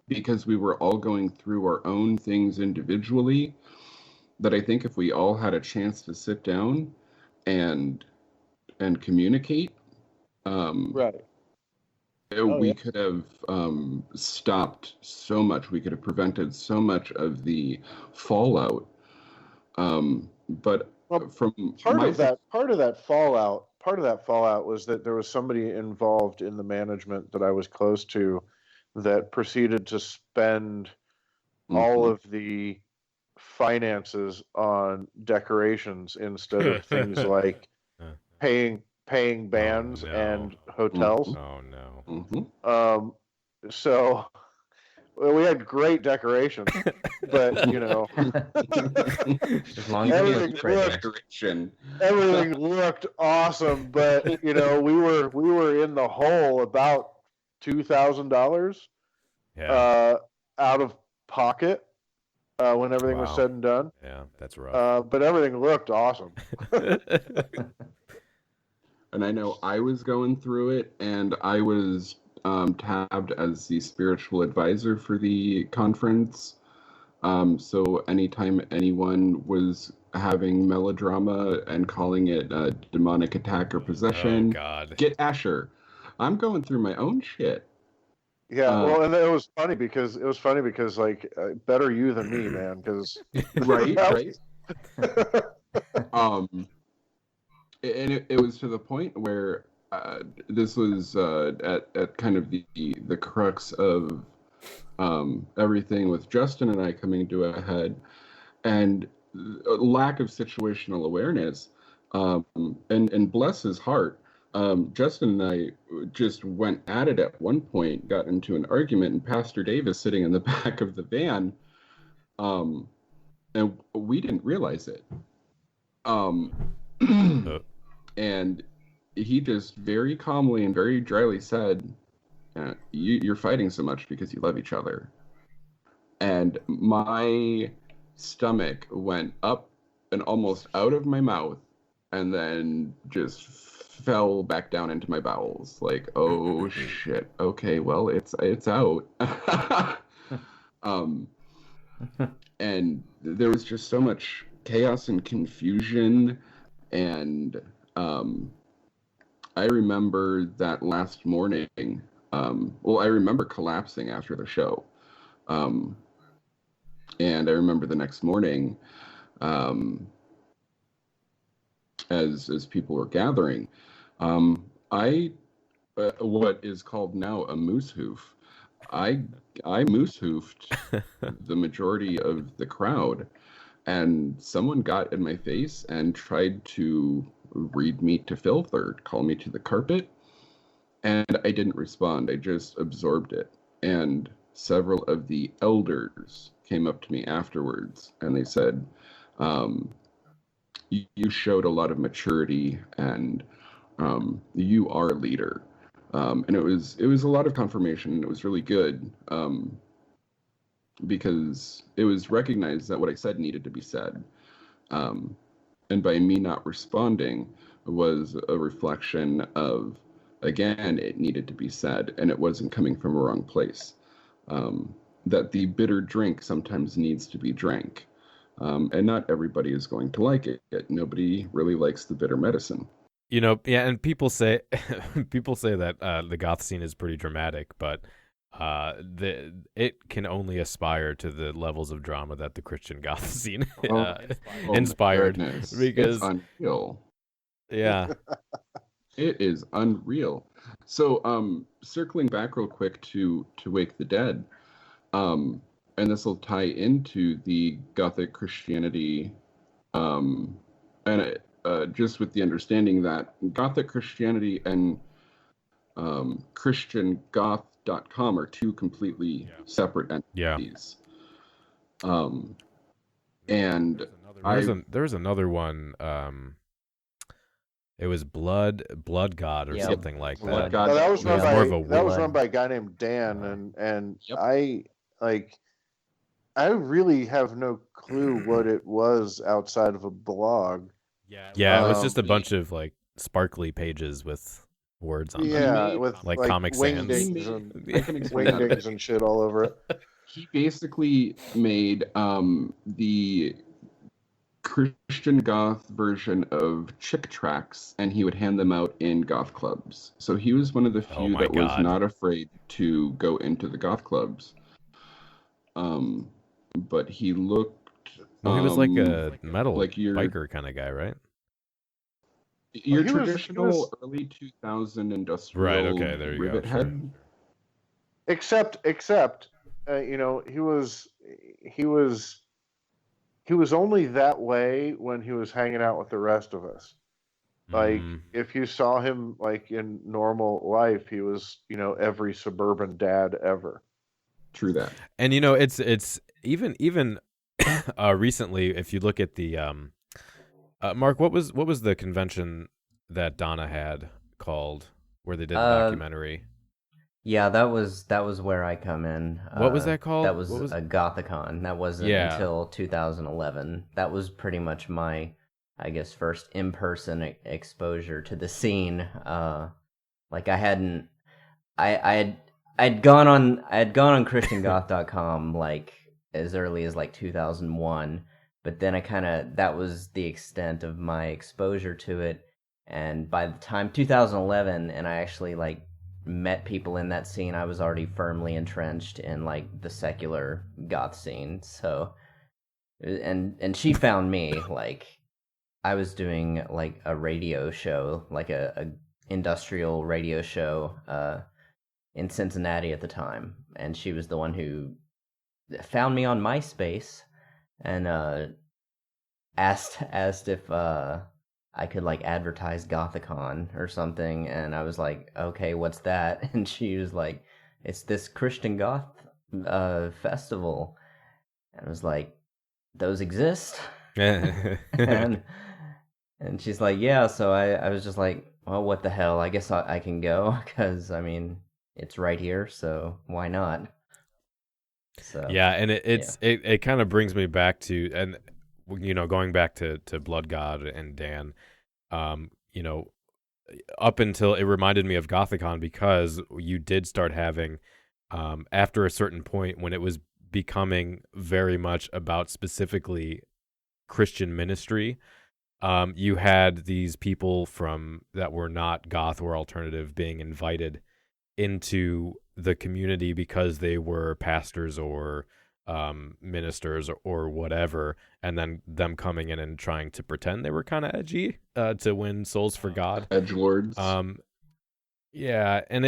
because we were all going through our own things individually, that I think if we all had a chance to sit down and communicate, we could have stopped so much. We could have prevented so much of the fallout. But from part of that fallout was that there was somebody involved in the management that I was close to that proceeded to spend all of the finances on decorations instead of things like paying bands and hotels. Oh no. So we had great decorations, but everything looked awesome. But we were in the hole about $2,000 out of pocket when everything was said and done. Yeah, that's rough. But everything looked awesome. And I know I was going through it, and I was tabbed as the spiritual advisor for the conference. So anytime anyone was having melodrama and calling it a demonic attack or possession, get Asher. I'm going through my own shit. Yeah, well, and it was funny because like better you than me, man. Because right. And it was to the point where this was at kind of the crux of everything with Justin and I coming to a head, and a lack of situational awareness. And bless his heart, Justin and I just went at it at one point, got into an argument, and Pastor Dave is sitting in the back of the van, and we didn't realize it. And he just very calmly and very dryly said, you're fighting so much because you love each other. And my stomach went up and almost out of my mouth, and then just fell back down into my bowels. Like, oh shit. Okay, well, it's out. And there was just so much chaos and confusion, and I remember that last morning. I remember collapsing after the show, and I remember the next morning, as people were gathering, I what is called now a moose hoof. I moose hoofed the majority of the crowd, and someone got in my face and tried to read me to filth or call me to the carpet, and I didn't respond. I just absorbed it. And several of the elders came up to me afterwards, and they said, you showed a lot of maturity, and you are a leader. And it was a lot of confirmation, and it was really good, because it was recognized that what I said needed to be said. And by me not responding was a reflection of, again, it needed to be said, and it wasn't coming from a wrong place. That the bitter drink sometimes needs to be drank. And not everybody is going to like it. Nobody really likes the bitter medicine. And people say that the goth scene is pretty dramatic, but it can only aspire to the levels of drama that the Christian Goth scene inspired. Because it's unreal. Yeah. It is unreal. So circling back real quick to Wake the Dead, and this will tie into the Gothic Christianity, and just with the understanding that Gothic Christianity and ChristianGoth.com are two completely separate entities. And there's another one. It was Blood God or something like that. No, that was run by a guy named Dan, and I really have no clue what it was outside of a blog. Yeah, it was just a bunch of like sparkly pages with words on them. Yeah, with like Comic Sans. Wingdings and shit all over it. He basically made the Christian Goth version of Chick Tracts, and he would hand them out in goth clubs. So he was one of the few that was not afraid to go into the goth clubs. But he looked... he was like a metal biker kind of guy, right? Your traditional early 2000 industrial rivet head. Except he was only that way when he was hanging out with the rest of us. Like, if you saw him like in normal life, he was, every suburban dad ever. True that. And it's even recently, if you look at the Mark, what was the convention that Donna had called where they did the documentary? Yeah, that was where I come in. What was that called? That was a Gothicon. That wasn't until 2011. That was pretty much my, I guess, first in-person exposure to the scene. Like I'd gone on ChristianGoth.com like as early as like 2001, but then that was the extent of my exposure to it. And by the time 2011, and I actually like met people in that scene, I was already firmly entrenched in like the secular goth scene. So, and she found me, like I was doing like a radio show, like a industrial radio show in Cincinnati at the time, and she was the one who found me on MySpace and asked if I could like advertise Gothicon or something, and I was like, okay, what's that? And she was like, it's this Christian Goth festival. And I was like, those exist? and she's like, yeah. So I was just like, well, what the hell? I guess I can go, because I mean, it's right here, so why not? So yeah, and it kind of brings me back to, and going back to Blood God and Dan, up until it reminded me of Gothicon, because you did start having, after a certain point when it was becoming very much about specifically Christian ministry, you had these people that were not goth or alternative being invited into the community because they were pastors or ministers or whatever, and then them coming in and trying to pretend they were kind of edgy to win souls for God. Edgelords. Yeah, and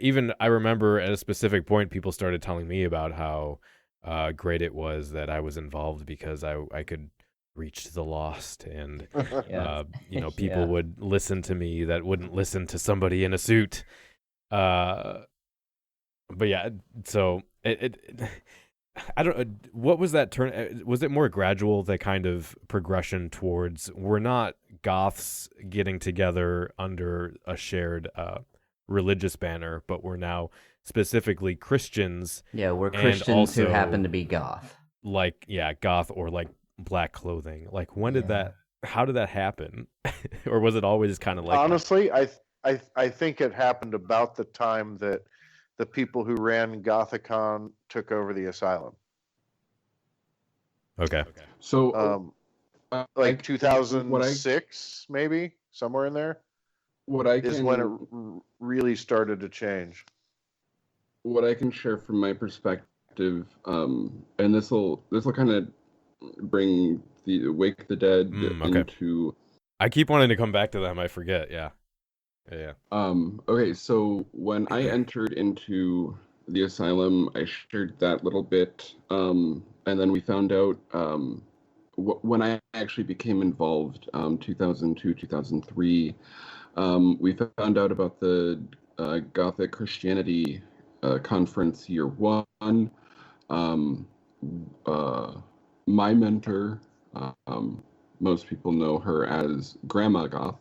even I remember at a specific point, people started telling me about how great it was that I was involved because I could reach the lost, and people would listen to me that wouldn't listen to somebody in a suit. But yeah, so it I don't. What was that turn? Was it more gradual, the kind of progression towards we're not Goths getting together under a shared religious banner, but we're now specifically Christians? Yeah, we're Christians who happen to be Goth. Like, yeah, Goth or like black clothing. Like, when did that? How did that happen? Or was it always kind of like? Honestly, I think it happened about the time that the people who ran Gothicon took over the asylum. Okay. So, like 2006, maybe somewhere in there. When it really started to change. What I can share from my perspective, and this will kind of bring the Wake the Dead into. I keep wanting to come back to them. I forget. Yeah. Okay, so when I entered into the asylum. I shared that little bit, and then we found out when I actually became involved, 2002, 2003. We found out about the Gothic Christianity conference year one. My mentor, most people know her as Grandma Goth.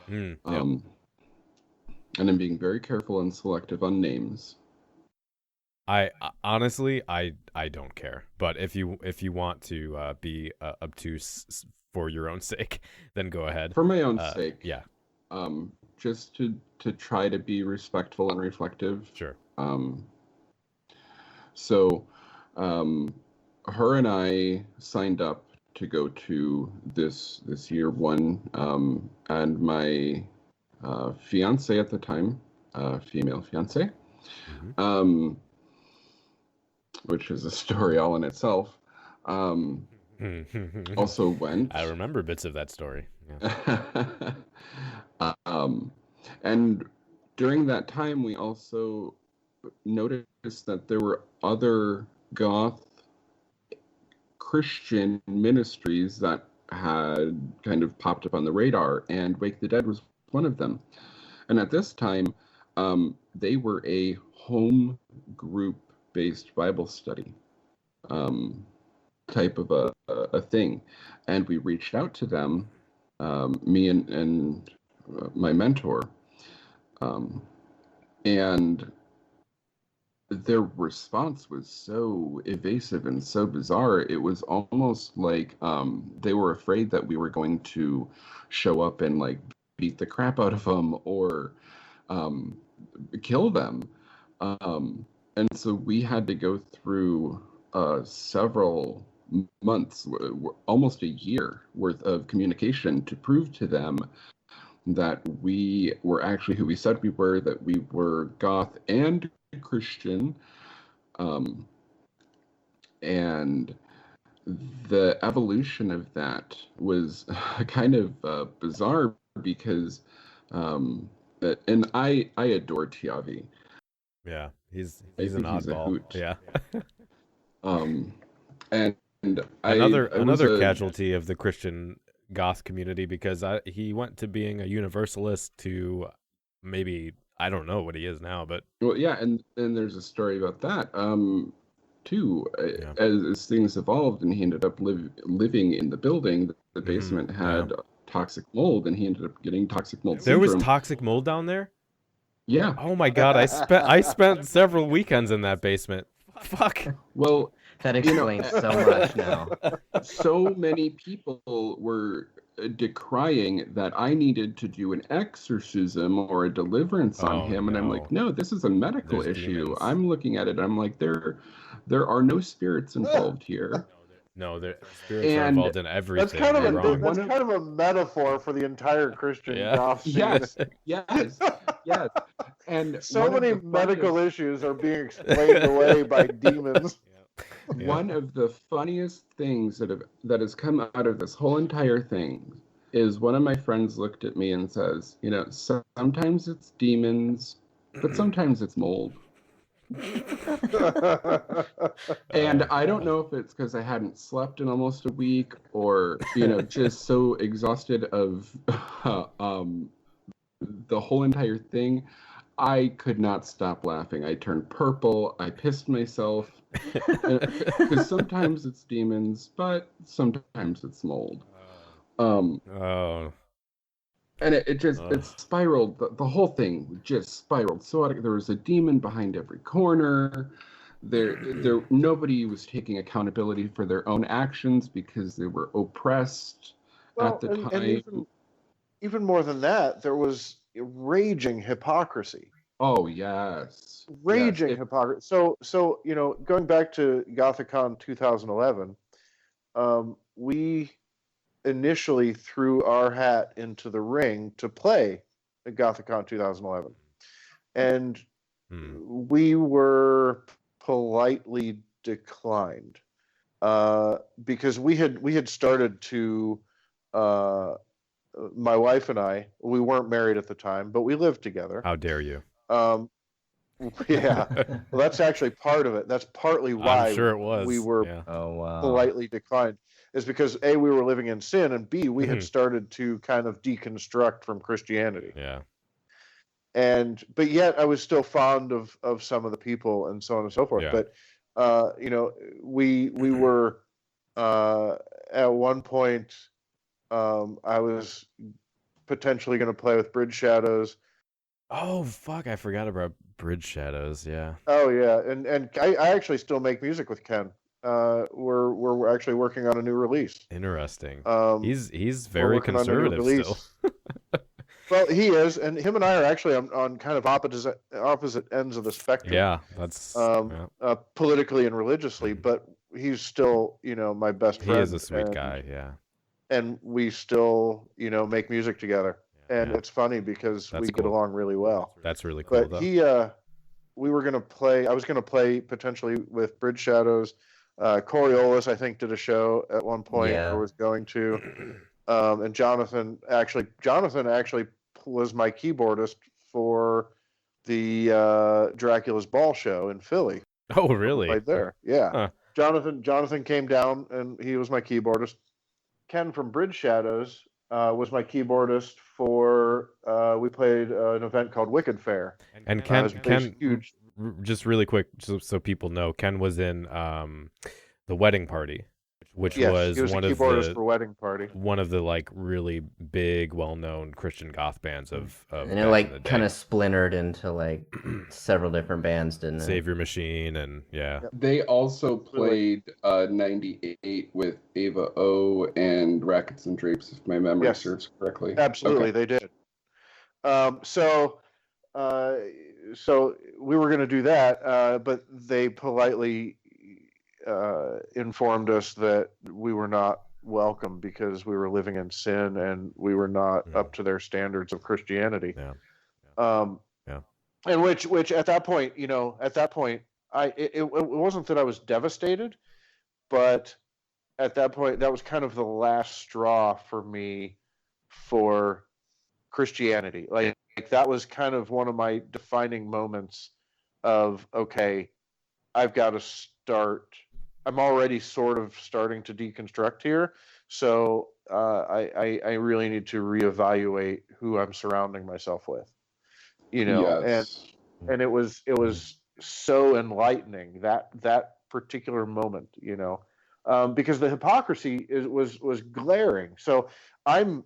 Yep. And I'm being very careful and selective on names. I honestly, I don't care. But if you want to be obtuse for your own sake, then go ahead. For my own sake, yeah. Just to try to be respectful and reflective. Sure. So, her and I signed up to go to this year one, and my fiance at the time, female fiance, which is a story all in itself, also went. I remember bits of that story. Yeah. And during that time, we also noticed that there were other goth Christian ministries that had kind of popped up on the radar, and Wake the Dead was one of them. And at this time, they were a home group-based Bible study type of a thing. And we reached out to them, me and my mentor, and their response was so evasive and so bizarre. It was almost like they were afraid that we were going to show up and like beat the crap out of them or kill them. And so we had to go through several months, almost a year worth of communication to prove to them that we were actually who we said we were, that we were goth and Christian. And the evolution of that was kind of bizarre because and I adore Tiavi. Yeah, he's an oddball. Yeah. And another casualty of the Christian goth community, because he went to being a universalist to maybe, I don't know what he is now, but well, yeah, and there's a story about that too. Yeah. As things evolved, and he ended up living in the building. The basement had toxic mold, and he ended up getting toxic mold syndrome. There was toxic mold down there? Yeah. Oh my God, I spent several weekends in that basement. Fuck. Well, that explains so much now. So many people were decrying that I needed to do an exorcism or a deliverance on him, and I'm like, no, this is a medical issue. Demons. I'm looking at it, I'm like, there are no spirits involved here. No, the spirits are involved in everything. That's kind of a metaphor for the entire Christian Goth scene. Yes. And so many medical issues are being explained away by demons. Yeah. One of the funniest things that has come out of this whole entire thing is one of my friends looked at me and says, sometimes it's demons, but sometimes it's mold. And I don't know if it's because I hadn't slept in almost a week or, just so exhausted of the whole entire thing. I could not stop laughing. I turned purple. I pissed myself. Because sometimes it's demons, but sometimes it's mold. And it spiraled. The whole thing just spiraled. So there was a demon behind every corner. There nobody was taking accountability for their own actions because they were oppressed at the time. And even more than that, there was raging hypocrisy. Oh yes, raging hypocrisy. So going back to Gothicon 2011, we initially threw our hat into the ring to play at Gothicon 2011, and we were politely declined because we had started to. My wife and I, we weren't married at the time, but we lived together. How dare you? Yeah. Well, that's actually part of it. That's partly why I'm sure it was. we were Yeah. Oh wow. politely declined, is because A, we were living in sin, and B, we had Mhm. started to kind of deconstruct from Christianity. Yeah. But yet I was still fond of some of the people and so on and so forth. Yeah. But we were at one point, I was potentially going to play with Bridge Shadows. Oh fuck! I forgot about Bridge Shadows. Yeah. Oh yeah, and I actually still make music with Ken. We're actually working on a new release. Interesting. Um, He's we're very working on a new conservative release. still. Well, he is, and him and I are actually on kind of opposite ends of the spectrum. Yeah, that's yeah. Politically and religiously, but he's still, my best friend. He is a sweet guy. Yeah. And we still, make music together, and Yeah. it's funny because That's we get cool. along really well. That's really cool. But though. we were gonna play. I was gonna play potentially with Bridge Shadows. Coriolis, I think, did a show at one point, Yeah. or was going to. And Jonathan actually was my keyboardist for the Dracula's Ball show in Philly. Oh, really? Right there, yeah. Huh. Jonathan came down and he was my keyboardist. Ken from Bridge Shadows was my keyboardist for. We played an event called Wicked Fair. And Ken, huge. Just really quick, so people know, Ken was in the Wedding Party, which was he was one a of keyboardist for Wedding Party. One of the like really big, well-known Christian Goth bands of And back it in like the day. kind of splintered into like several different bands, didn't it? Savior Machine and yeah. They also played 98 with Ava O and Rackets and Drapes, if my memory serves correctly. Absolutely, they did. So we were going to do that, but they politely informed us that we were not welcome because we were living in sin and we were not up to their standards of Christianity. Yeah. And which at that point, it wasn't that I was devastated, but at that point, that was kind of the last straw for me for Christianity. Like that was kind of one of my defining moments of, okay, I've got to start. I'm already sort of starting to deconstruct here. So I really need to reevaluate who I'm surrounding myself with, Yes. and it was so enlightening that particular moment, because the hypocrisy was glaring. So I'm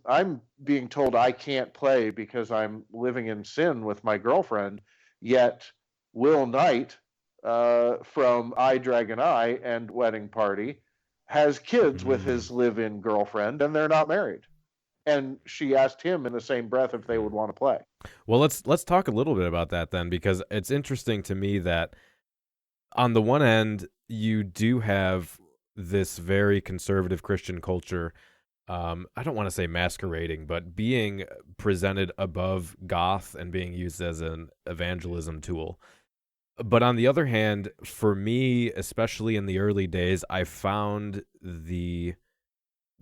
being told I can't play because I'm living in sin with my girlfriend, yet Will Knight from I Dragon Eye and Wedding Party has kids with his live-in girlfriend, and they're not married. And she asked him in the same breath if they would want to play. Well, let's talk a little bit about that then, because it's interesting to me that on the one end you do have this very conservative Christian culture. I don't want to say masquerading, but being presented above goth and being used as an evangelism tool. But on the other hand, for me, especially in the early days, I found the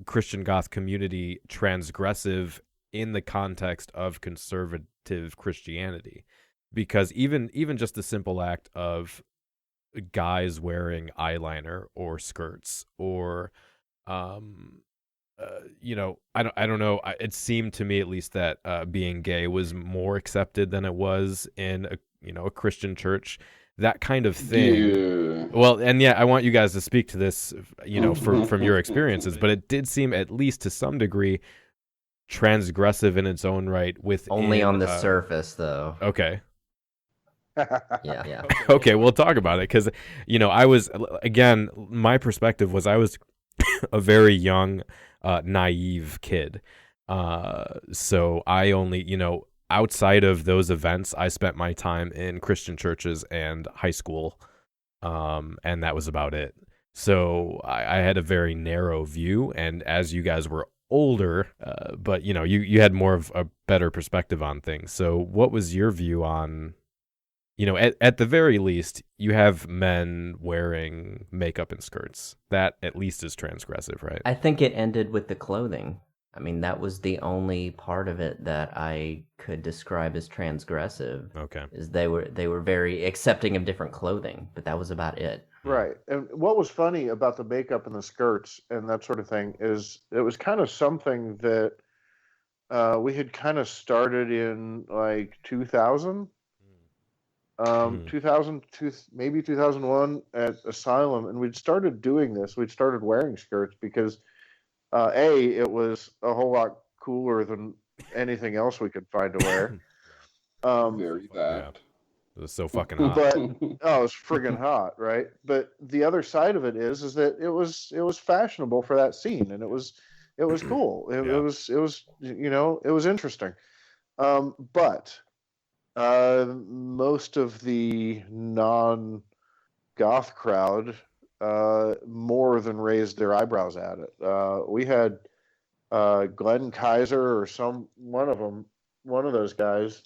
Christian Goth community transgressive in the context of conservative Christianity, because even just the simple act of guys wearing eyeliner or skirts or I don't know, it seemed to me at least that being gay was more accepted than it was in a Christian church, that kind of thing. Yeah. Well, and yeah, I want you guys to speak to this, from your experiences, but it did seem, at least to some degree, transgressive in its own right. Only on the surface, though. Okay. Yeah. Okay, we'll talk about it, because I was, again, my perspective was I was a very young, naive kid. So I only, outside of those events, I spent my time in Christian churches and high school, and that was about it. So I had a very narrow view, and as you guys were older, but you had more of a better perspective on things. So what was your view on, at the very least, you have men wearing makeup and skirts. That at least is transgressive, right? I think it ended with the clothing. I mean, that was the only part of it that I could describe as transgressive. Okay. Is they were very accepting of different clothing, but that was about it. Right. And what was funny about the makeup and the skirts and that sort of thing is it was kind of something that we had kind of started in like 2000, 2002, maybe 2001 at Asylum. And we'd started doing this. We'd started wearing skirts because it was a whole lot cooler than anything else we could find to wear. Very that. Yeah. It was so fucking hot. But it was friggin' hot, right? But the other side of it is that it was fashionable for that scene, and it was cool. It was it was interesting. But most of the non-goth crowd more than raised their eyebrows at it. We had Glenn Kaiser or one of those guys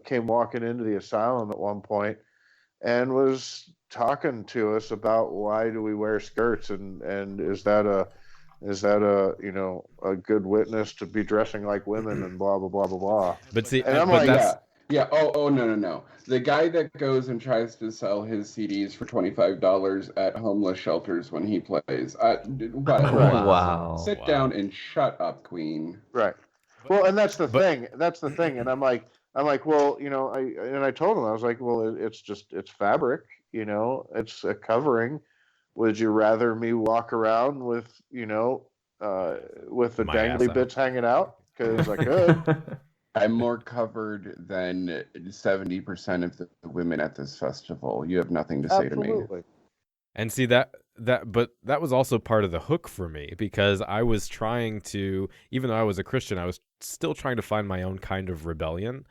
came walking into the asylum at one point and was talking to us about why do we wear skirts and is that a a good witness to be dressing like women and blah blah blah blah blah. But see, and I'm but like, that's Yeah. Oh, no. The guy that goes and tries to sell his CDs for $25 at homeless shelters when he plays. Wow. Sit down and shut up, Queen. right. Well, and that's the thing. That's the thing. And I'm like, well, I told him, I was like, well, it's fabric, it's a covering. Would you rather me walk around with the My dangly ass out. bits hanging out? Because I could. I'm more covered than 70% of the women at this festival. You have nothing to say to me. Absolutely. And see but that was also part of the hook for me, because I was trying to, even though I was a Christian, I was still trying to find my own kind of rebellion.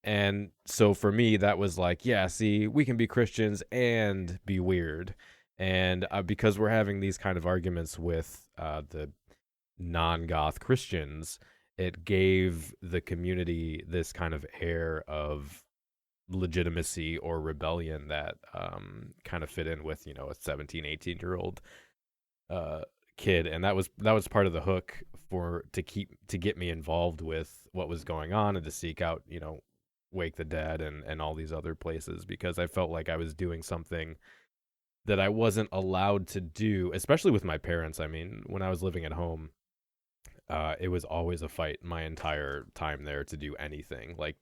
And so for me, that was like, yeah, see, we can be Christians and be weird. And because we're having these kind of arguments with the non-goth Christians, it gave the community this kind of air of legitimacy or rebellion that kind of fit in with a 17, 18-year-old kid. And that was part of the hook to get me involved with what was going on and to seek out Wake the Dead and all these other places, because I felt like I was doing something that I wasn't allowed to do, especially with my parents. I mean, when I was living at home, it was always a fight my entire time there to do anything. Like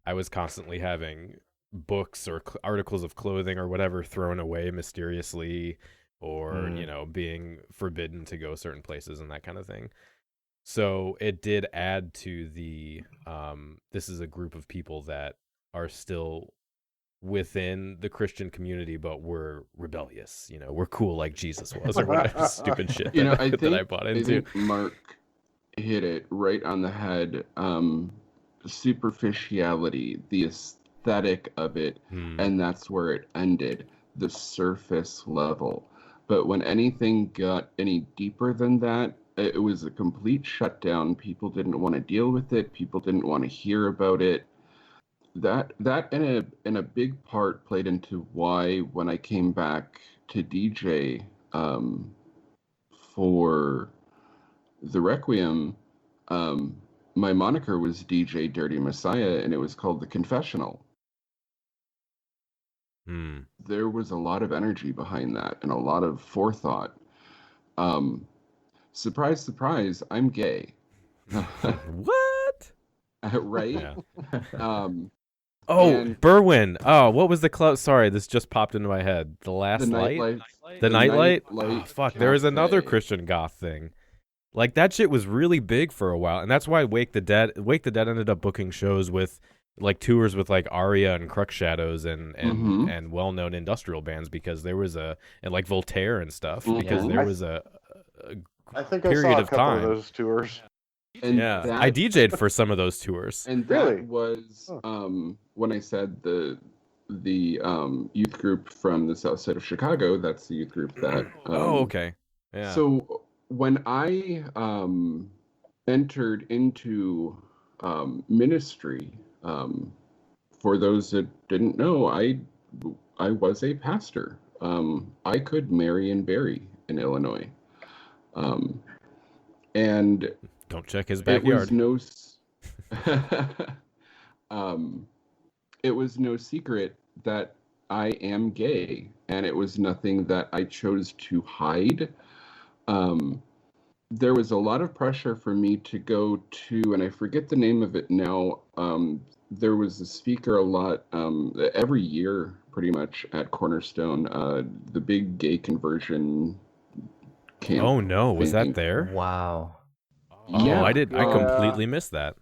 I was constantly having books or articles of clothing or whatever thrown away mysteriously, or being forbidden to go certain places and that kind of thing. So it did add to the this is a group of people that are still within the Christian community, but we're rebellious. We're cool like Jesus was, or whatever stupid shit that I bought into. I think Mark hit it right on the head. Superficiality, the aesthetic of it, and that's where it ended, the surface level. But when anything got any deeper than that, it was a complete shutdown. People didn't want to deal with it. People didn't want to hear about it. That in a big part played into why, when I came back to DJ for the Requiem, my moniker was DJ Dirty Messiah, and it was called The Confessional. There was a lot of energy behind that and a lot of forethought. Surprise, surprise, I'm gay. What? Right? Yeah. And Berwyn. Oh, what was the club? Sorry, this just popped into my head. The Last Light? The Nightlight? Oh, fuck, there was another Christian Goth thing. Like, that shit was really big for a while, and that's why Wake the Dead ended up booking shows with, like, tours with, like, Aria and Crux Shadows and well-known industrial bands, because there was and like Voltaire and stuff, because there was a I think period I saw a of couple time. of those tours. And yeah, that, I DJ'd for some of those tours. And Really? that was when I said the youth group from the south side of Chicago. That's the youth group that. Okay. Yeah. So when I entered into ministry, for those that didn't know, I was a pastor. I could marry and bury in Illinois. And Don't check his It was backyard. no, it was no secret that I am gay, and it was nothing that I chose to hide. Um, there was a lot of pressure for me to go to, and I forget the name of it now. There was a speaker a lot every year, pretty much at Cornerstone, the big gay conversion camp. Oh no, was that there? Wow. Oh, Yeah. I Yeah. completely missed that.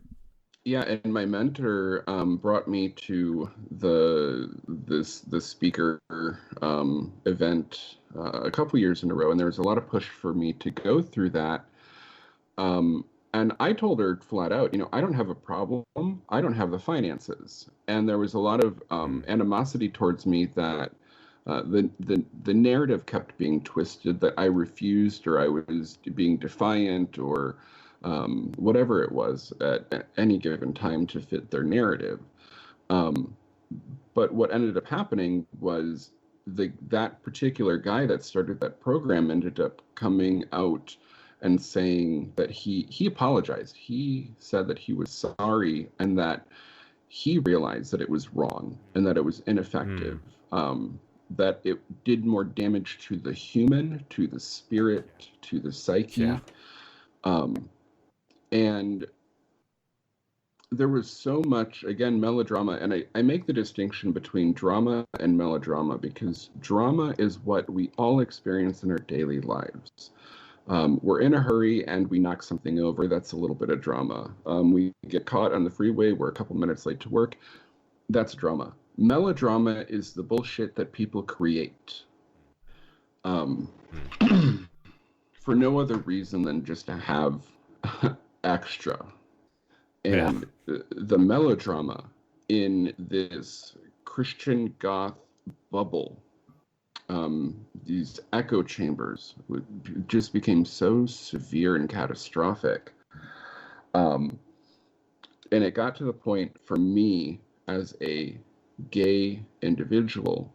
Yeah, and my mentor brought me to the speaker event a couple years in a row, and there was a lot of push for me to go through that. And I told her flat out, I don't have a problem. I don't have the finances. And there was a lot of animosity towards me that the narrative kept being twisted, that I refused or I was being defiant or whatever it was at any given time to fit their narrative. But what ended up happening was that particular guy that started that program ended up coming out and saying that he apologized. He said that he was sorry and that he realized that it was wrong and that it was ineffective. That it did more damage to the human, to the spirit, to the psyche. Yeah. And there was so much, again, melodrama, and I make the distinction between drama and melodrama because drama is what we all experience in our daily lives. We're in a hurry and we knock something over. That's a little bit of drama. We get caught on the freeway. We're a couple minutes late to work. That's drama. Melodrama is the bullshit that people create for no other reason than just to have extra. And the melodrama in this Christian Goth bubble, these echo chambers, just became so severe and catastrophic. And it got to the point for me as a gay individual,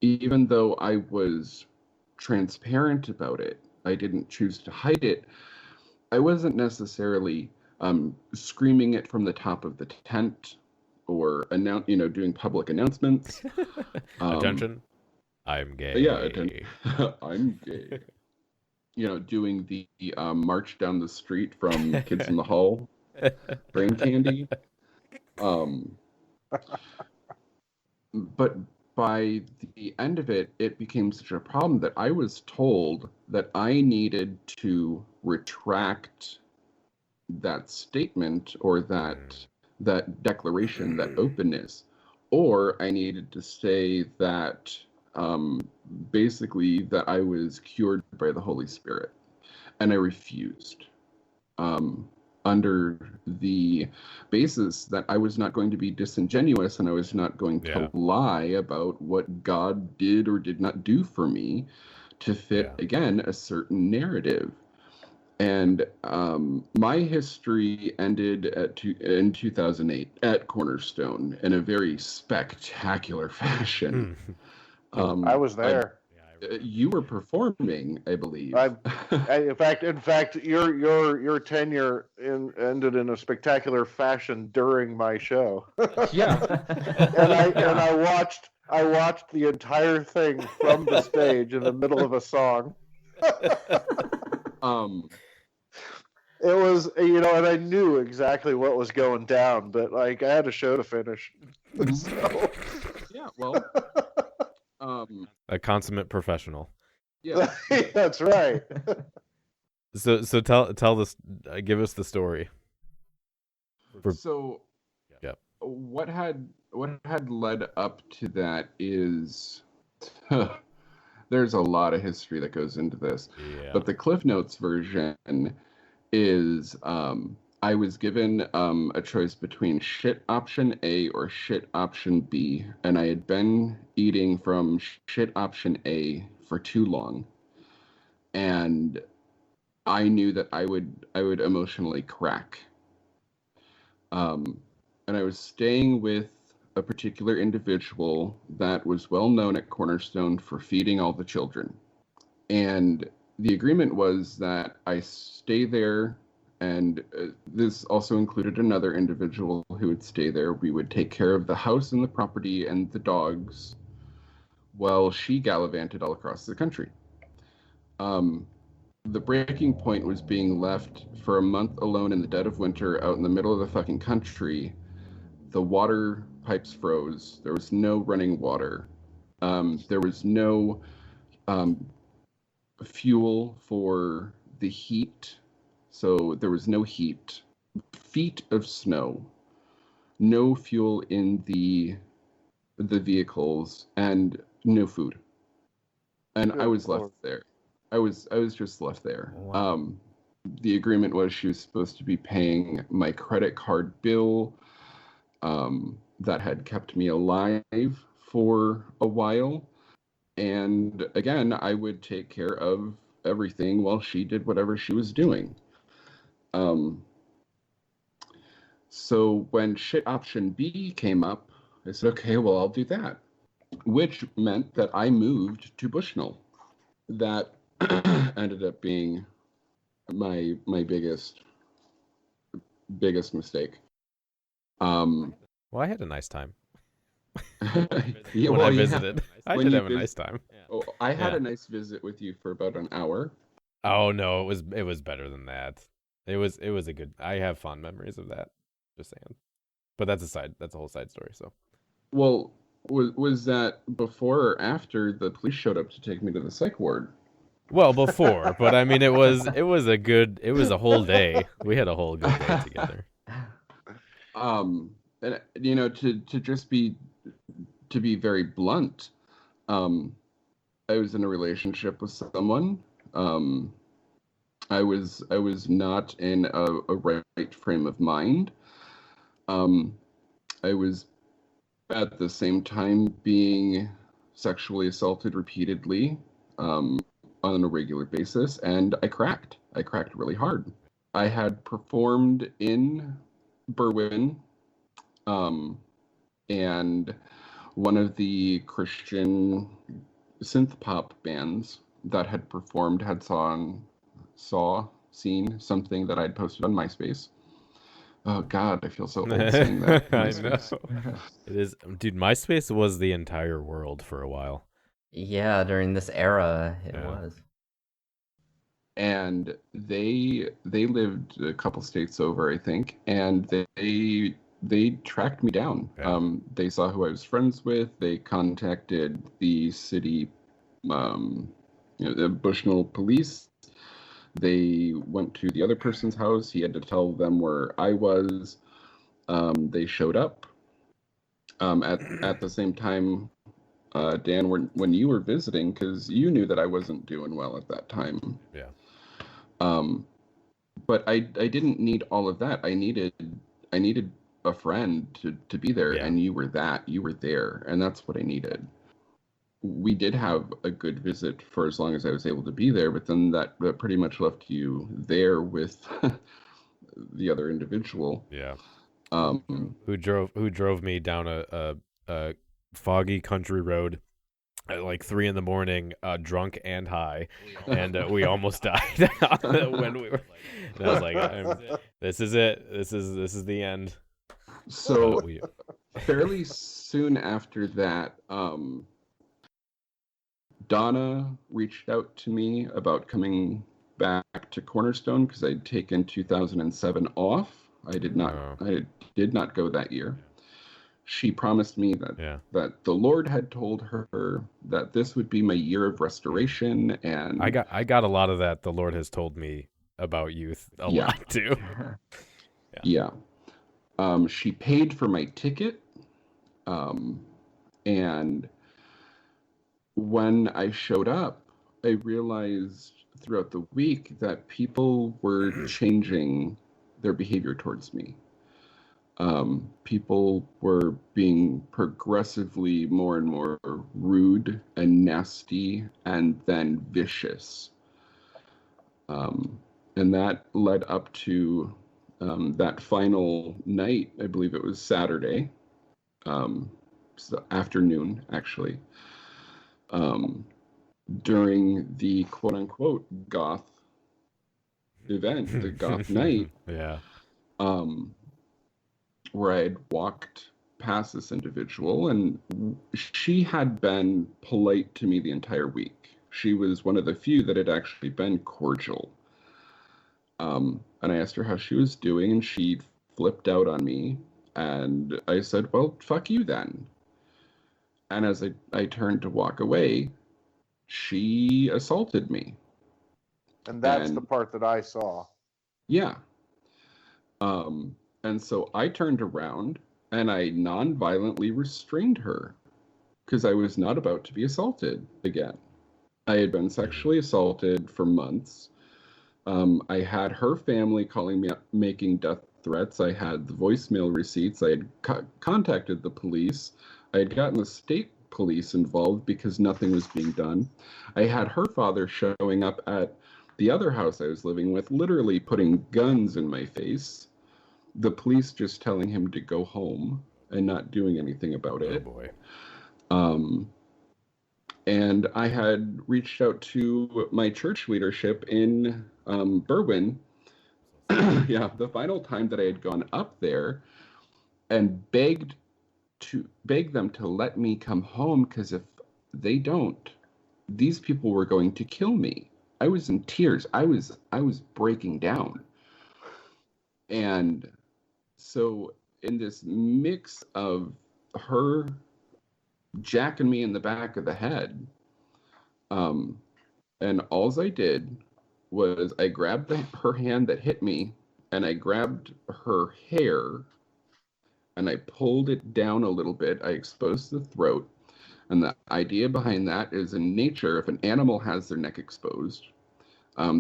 even though I was transparent about it, I didn't choose to hide it. I wasn't necessarily screaming it from the top of the tent or doing public announcements. Attention, I'm gay. Yeah, I'm gay. Doing the march down the street from Kids in the Hall, brain candy. But by the end of it, it became such a problem that I was told that I needed to retract that statement or that declaration, that openness, or I needed to say that basically that I was cured by the Holy Spirit, and I refused. Under the basis that I was not going to be disingenuous and I was not going to lie about what God did or did not do for me to fit, again, a certain narrative. And my history ended in 2008 at Cornerstone in a very spectacular fashion. I was there. You were performing, I believe. In fact, your tenure ended in a spectacular fashion during my show. Yeah, and I watched the entire thing from the stage in the middle of a song. It was, and I knew exactly what was going down, but I had a show to finish. So. Yeah, well. A consummate professional. Yeah, that's right. So tell this, give us the story. So, what had led up to that is there's a lot of history that goes into this, but the Cliff Notes version is I was given a choice between shit option A or shit option B, and I had been eating from shit option A for too long, and I knew that I would emotionally crack. And I was staying with a particular individual that was well known at Cornerstone for feeding all the children, and the agreement was that I stay there, and this also included another individual who would stay there. We would take care of the house and the property and the dogs while she gallivanted all across the country. The breaking point was being left for a month alone in the dead of winter out in the middle of the fucking country. The water pipes froze. There was no running water. There was no fuel for the heat. So there was no heat. Feet of snow. No fuel in the vehicles, and no food. And I was left there. I was just left there. Wow. The agreement was she was supposed to be paying my credit card bill that had kept me alive for a while. And again, I would take care of everything while she did whatever she was doing. So when shit option B came up, I said, okay, well, I'll do that. Which meant that I moved to Bushnell. That ended up being my biggest mistake. Well, I had a nice time. Yeah, when well, I yeah. visited, I When did you have a nice time. Oh, I had Yeah. a nice visit with you for about an hour. Oh no, it was better than that. It was a good. I have fond memories of that. Just saying, but that's a whole side story. So, Well, was that before or after the police showed up to take me to the psych ward? well, before, but I mean, it was a whole day. We had a whole good day together. And you know, to just be very blunt, I was in a relationship with someone. I was not in a right frame of mind. I was at the same time being sexually assaulted repeatedly on a regular basis, and I cracked really hard. I had performed in Berwyn, and one of the Christian synth pop bands that had performed had seen something that I'd posted on MySpace. Oh God, I feel so old saying that. I MySpace. know. It is, dude. MySpace was the entire world for a while. Yeah, during this era, it Yeah. was. And they lived a couple states over, I think, and they tracked me down. Yeah. They saw who I was friends with. They contacted the city, the Bushnell police. They went to the other person's house. He had to tell them where I was. They showed up. At the same time, Dan, when you were visiting, because you knew that I wasn't doing well at that time. Yeah. But I didn't need all of that. I needed a friend to be there, Yeah. and you were that. You were there, and that's what I needed. We did have a good visit for as long as I was able to be there, but then that pretty much left you there with the other individual. Yeah. Um, Who drove me down a foggy country road at like 3 a.m, drunk and high, and we almost died when we were. And I was like, "This is it. This is the end." So we, fairly soon after that, Donna reached out to me about coming back to Cornerstone because I'd taken 2007 off. I did not go that year. She promised me that the Lord had told her that this would be my year of restoration, and I got a lot of that. The Lord has told me about youth a lot too. Yeah. She paid for my ticket, and when I showed up, I realized throughout the week that people were changing their behavior towards me. People were being progressively more and more rude and nasty and then vicious. And that led up to that final night. I believe it was Saturday, so afternoon, actually. during the quote-unquote goth event, the goth night, Yeah. where I had walked past this individual, and she had been polite to me the entire week. She was one of the few that had actually been cordial. And I asked her how she was doing, and she flipped out on me. And I said, well, fuck you then. And as I turned to walk away, she assaulted me. And that's And the part that I saw. yeah. And so I turned around and I non-violently restrained her because I was not about to be assaulted again. I had been sexually assaulted for months. I had her family calling me up, making death threats. I had the voicemail receipts. I had contacted the police. I had gotten the state police involved because nothing was being done. I had her father showing up at the other house I was living with, literally putting guns in my face. The police just telling him to go home and not doing anything about it. Oh boy. And I had reached out to my church leadership in Berwyn. Yeah, the final time that I had gone up there and begged them to let me come home, because if they don't, these people were going to kill me. I was in tears. I was breaking down. And so in this mix of her jacking me in the back of the head, and alls I did was I grabbed her hand that hit me, and I grabbed her hair, and I pulled it down a little bit. I exposed the throat. And the idea behind that is, in nature, if an animal has their neck exposed,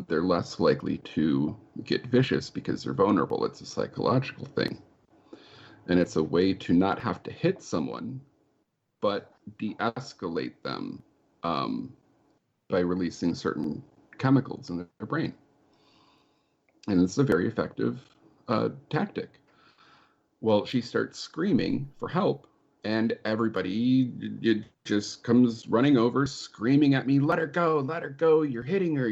they're less likely to get vicious because they're vulnerable. It's a psychological thing. And it's a way to not have to hit someone, but de-escalate them by releasing certain chemicals in their brain. And it's a very effective tactic. Well, she starts screaming for help, and everybody it just comes running over, screaming at me, let her go, you're hitting her,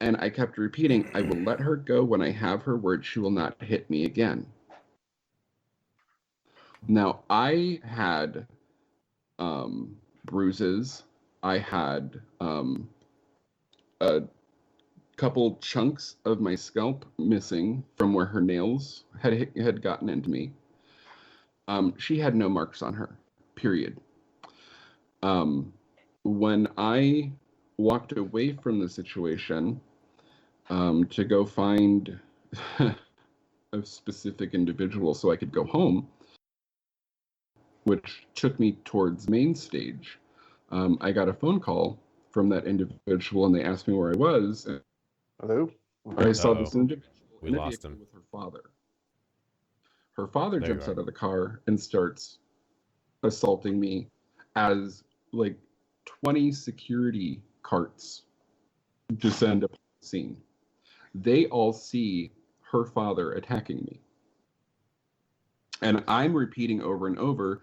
And I kept repeating, I will let her go when I have her word she will not hit me again. Now, I had bruises. I had a couple chunks of my scalp missing from where her nails had gotten into me. She had no marks on her, period. When I walked away from the situation to go find a specific individual so I could go home, which took me towards main stage, I got a phone call from that individual, and they asked me where I was. Hello? I saw this individual We in a lost vehicle him. with her father. Her father There you jumps are. out of the car and starts assaulting me as like 20 security carts descend upon the scene. They all see her father attacking me. And I'm repeating over and over,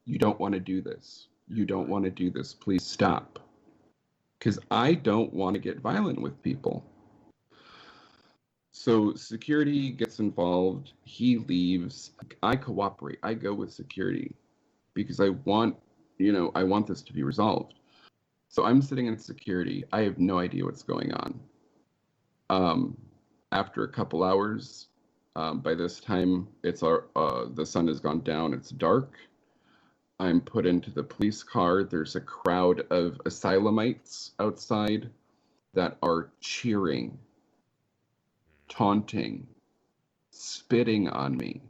you don't want to do this. You don't want to do this. Please stop. Because I don't want to get violent with people. So security gets involved. He leaves. I cooperate. I go with security because I want this to be resolved. So I'm sitting in security. I have no idea what's going on. After a couple hours, by this time the sun has gone down. It's dark. I'm put into the police car. There's a crowd of asylumites outside that are cheering, taunting, spitting on me,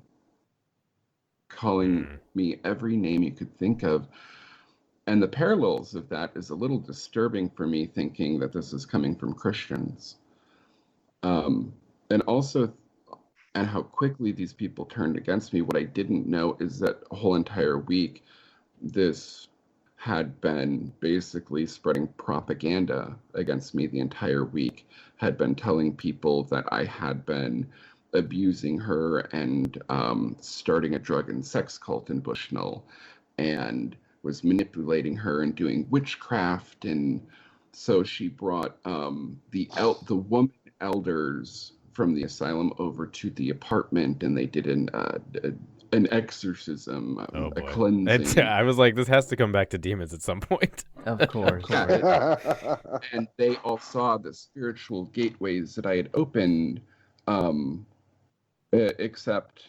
calling me every name you could think of. And the parallels of that is a little disturbing for me, thinking that this is coming from Christians. And also, and how quickly these people turned against me. What I didn't know is that a whole entire week, this had been basically spreading propaganda against me the entire week, had been telling people that I had been abusing her and starting a drug and sex cult in Bushnell, and was manipulating her and doing witchcraft, and so she brought the woman elders from the asylum over to the apartment, and they did an exorcism, Oh a boy. cleansing. I was like, this has to come back to demons at some point. Of course. And they all saw the spiritual gateways that I had opened, except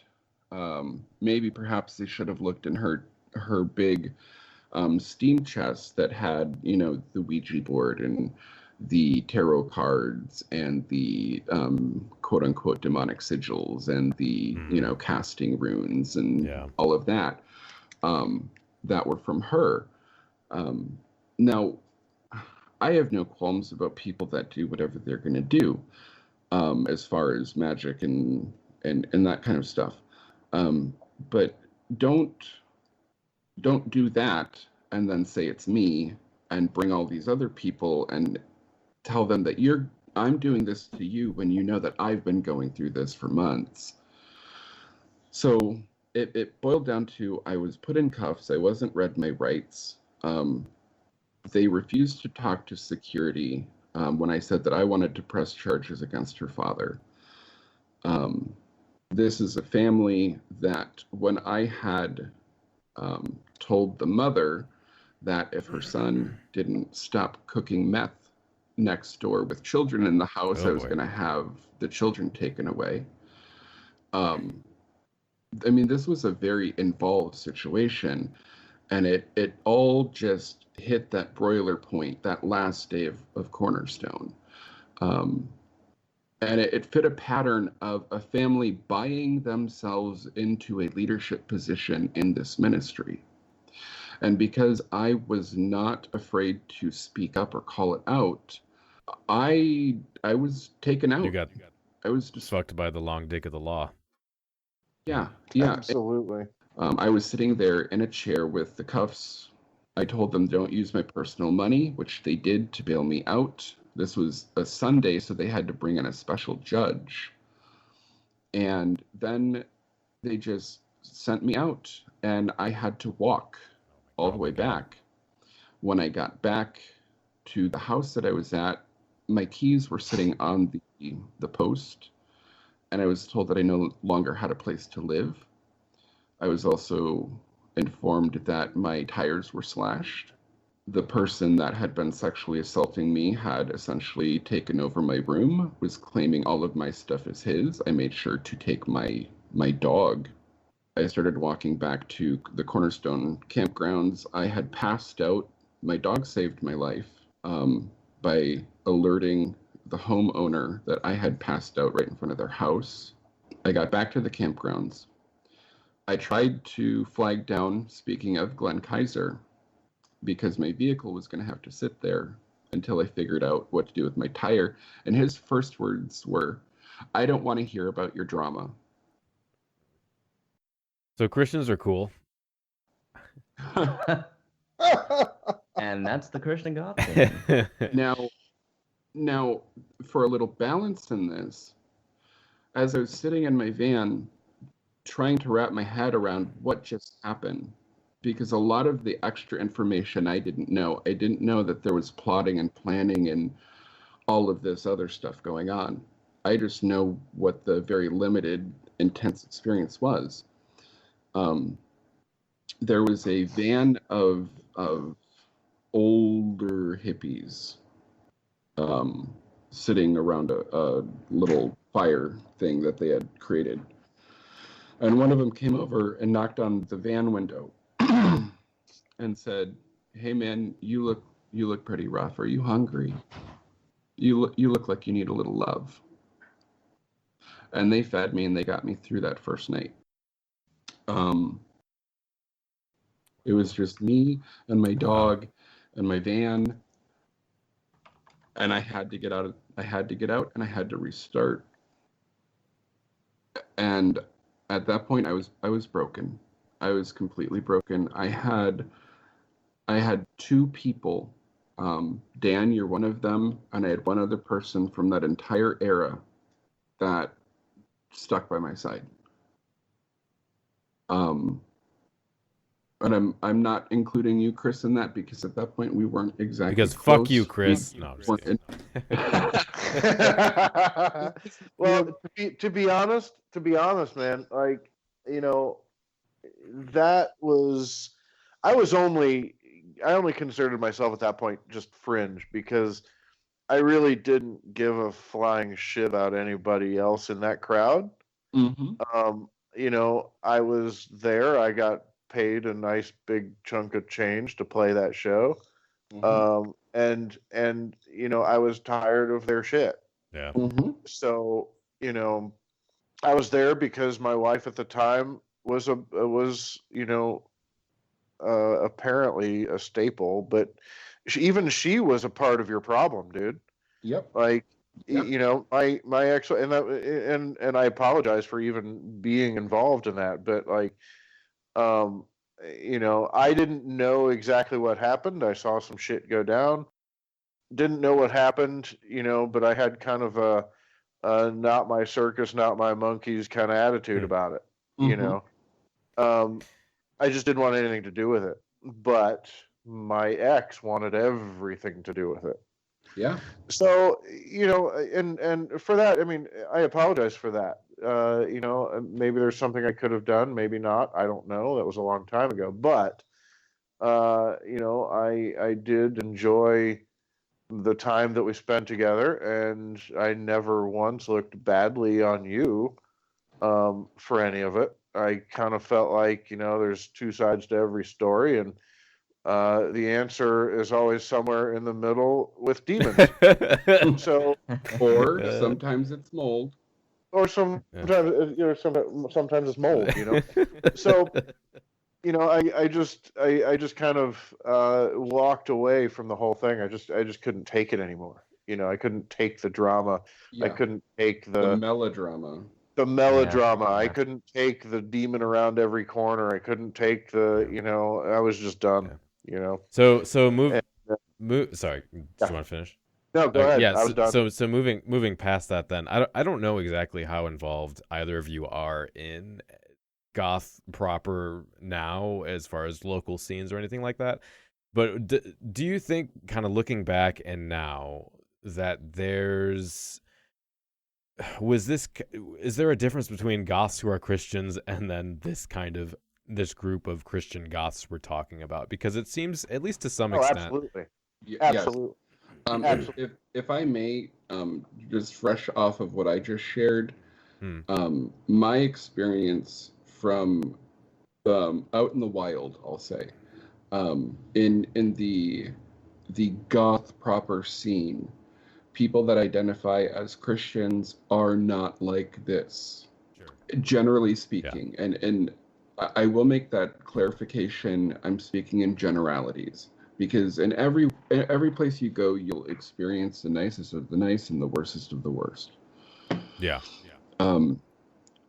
maybe perhaps they should have looked in her big steam chest that had, you know, the Ouija board and the tarot cards and the quote unquote demonic sigils and the, you know, casting runes and all of that that were from her. Now, I have no qualms about people that do whatever they're going to do as far as magic and that kind of stuff. But don't do that and then say it's me and bring all these other people and tell them that I'm doing this to you when you know that I've been going through this for months. So it boiled down to, I was put in cuffs. I wasn't read my rights. They refused to talk to security when I said that I wanted to press charges against her father. This is a family that when I had told the mother that if her son didn't stop cooking meth next door with children in the house, I was going to have the children taken away. I mean, this was a very involved situation, and it all just hit that broiler point that last day of Cornerstone. And it fit a pattern of a family buying themselves into a leadership position in this ministry. And because I was not afraid to speak up or call it out, I was taken out. I was just fucked by the long dick of the law. Yeah. Absolutely. I was sitting there in a chair with the cuffs. I told them don't use my personal money, which they did to bail me out. This was a Sunday, so they had to bring in a special judge. And then they just sent me out, and I had to walk all the way back. When I got back to the house that I was at, my keys were sitting on the post, and I was told that I no longer had a place to live. I was also informed that my tires were slashed. The person that had been sexually assaulting me had essentially taken over my room, was claiming all of my stuff as his. I made sure to take my dog. I started walking back to the Cornerstone campgrounds. I had passed out. My dog saved my life by alerting the homeowner that I had passed out right in front of their house. I got back to the campgrounds. I tried to flag down, speaking of Glenn Kaiser, because my vehicle was going to have to sit there until I figured out what to do with my tire. And his first words were, "I don't want to hear about your drama." So Christians are cool. And that's the Christian Goth thing. Now, for a little balance in this, as I was sitting in my van trying to wrap my head around what just happened, because a lot of the extra information I didn't know. I didn't know that there was plotting and planning and all of this other stuff going on. I just know what the very limited, intense experience was. There was a van of older hippies sitting around a little fire thing that they had created. And one of them came over and knocked on the van window and said, "Hey man, you look pretty rough. Are you hungry? You look like you need a little love." And they fed me and they got me through that first night. It was just me and my dog and my van, and I had to get out and I had to restart. And at that point I was broken. I was completely broken. I had two people, Dan, you're one of them, and I had one other person from that entire era that stuck by my side. But I'm not including you, Chris, in that because at that point we weren't exactly Because close. fuck you, Chris. No, I'm just kidding. Well, to be honest, man, like, you know, that was I only considered myself at that point just fringe because I really didn't give a flying shit about anybody else in that crowd. Mm-hmm. You know, I was there. I got paid a nice big chunk of change to play that show. Mm-hmm. And you know, I was tired of their shit. Yeah. Mm-hmm. So, you know, I was there because my wife at the time was you know, apparently a staple, but even she was a part of your problem, dude. Yep. Like, Yep. you know, my ex, and I apologize for even being involved in that, but like, um, you know, I didn't know exactly what happened. I saw some shit go down. Didn't know what happened, you know, but I had kind of a not my circus, not my monkeys kind of attitude about it, you Mm-hmm. know. I just didn't want anything to do with it. But my ex wanted everything to do with it. Yeah. So, you know, and for that, I mean, I apologize for that. You know, maybe there's something I could have done, maybe not. I don't know. That was a long time ago. But you know, I did enjoy the time that we spent together, and I never once looked badly on you for any of it. I kind of felt like, you know, there's two sides to every story, and the answer is always somewhere in the middle with demons. So, Or sometimes it's mold. or sometimes, you know, sometimes it's mold, you know. So, you know, I just kind of walked away from the whole thing. I just couldn't take it anymore. You know, I couldn't take the drama. Yeah. I couldn't take The melodrama. the melodrama. Yeah. I couldn't take the demon around every corner. I couldn't take the, you know, I was just done, you know. So move. And, Sorry, do yeah. you want to finish? No, go ahead. Yeah. I was done. So moving past that, then I don't know exactly how involved either of you are in goth proper now, as far as local scenes or anything like that. But do you think, kind of looking back and now, that is there a difference between goths who are Christians and then this group of Christian goths we're talking about? Because it seems, at least to some extent. Absolutely. Yes. Absolutely. Absolutely. If I may, just fresh off of what I just shared, my experience from out in the wild, I'll say, in the goth proper scene, people that identify as Christians are not like this, generally speaking. Yeah. And I will make that clarification. I'm speaking in generalities, because in every place you go, you'll experience the nicest of the nice and the worstest of the worst. Yeah.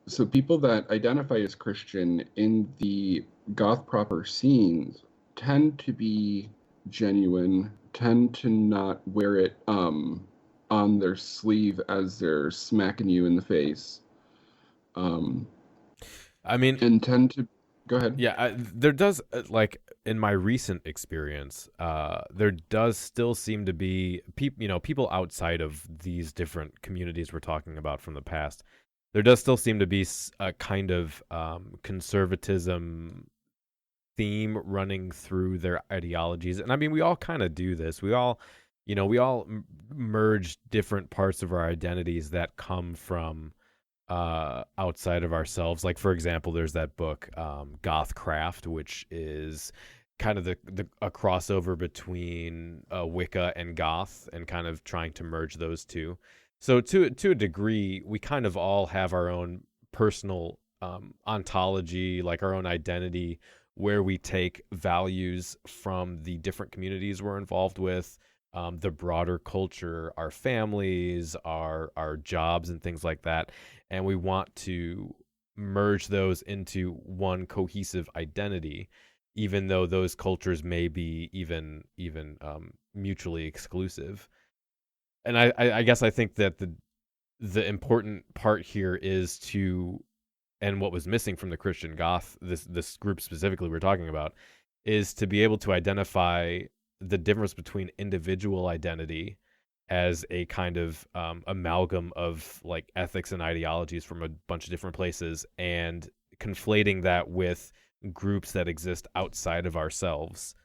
So people that identify as Christian in the goth proper scenes tend to be genuine, tend to not wear it on their sleeve as they're smacking you in the face. I mean, and tend to go ahead. Yeah, there does, like, in my recent experience, there does still seem to be people outside of these different communities we're talking about from the past. There does still seem to be a kind of conservatism theme running through their ideologies. And I mean, we all kind of do this. We all merge different parts of our identities that come from outside of ourselves. Like, for example, there's that book, Goth Craft, which is kind of a crossover between Wicca and Goth, and kind of trying to merge those two. So to a degree, we kind of all have our own personal ontology, like our own identity, where we take values from the different communities we're involved with, the broader culture, our families, our jobs, and things like that. And we want to merge those into one cohesive identity, even though those cultures may be even mutually exclusive. And I guess I think that the important part here is to and what was missing from the Christian Goth, this group specifically we're talking about, is to be able to identify the difference between individual identity as a kind of amalgam of like ethics and ideologies from a bunch of different places, and conflating that with groups that exist outside of ourselves,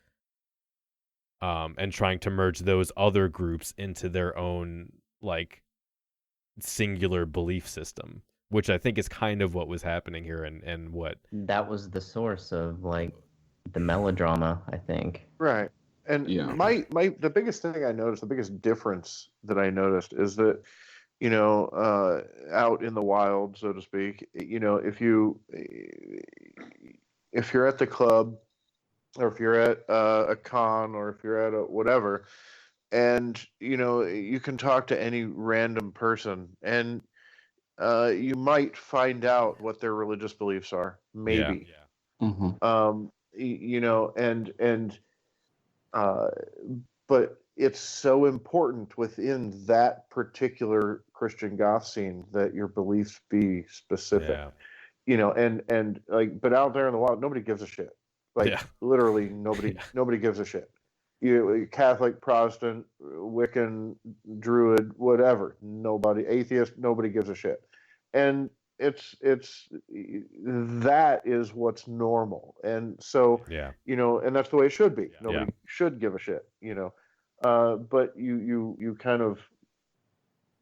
and trying to merge those other groups into their own like singular belief system, which I think is kind of what was happening here, and what That was the source of like the melodrama, I think. Right. And Yeah. the biggest thing I noticed, the biggest difference that I noticed is that, out in the wild, so to speak, if you're at the club, or if you're at a con, or if you're at a whatever, and you can talk to any random person, and you might find out what their religious beliefs are, maybe. Mm-hmm. But it's so important within that particular Christian Goth scene that your beliefs be specific. And like, but out there in the wild, nobody gives a shit. Like, literally nobody gives a shit. Catholic, Protestant, Wiccan, Druid, whatever, nobody, atheist, nobody gives a shit. And it's that is what's normal. And so, and that's the way it should be. Nobody should give a shit, but you kind of,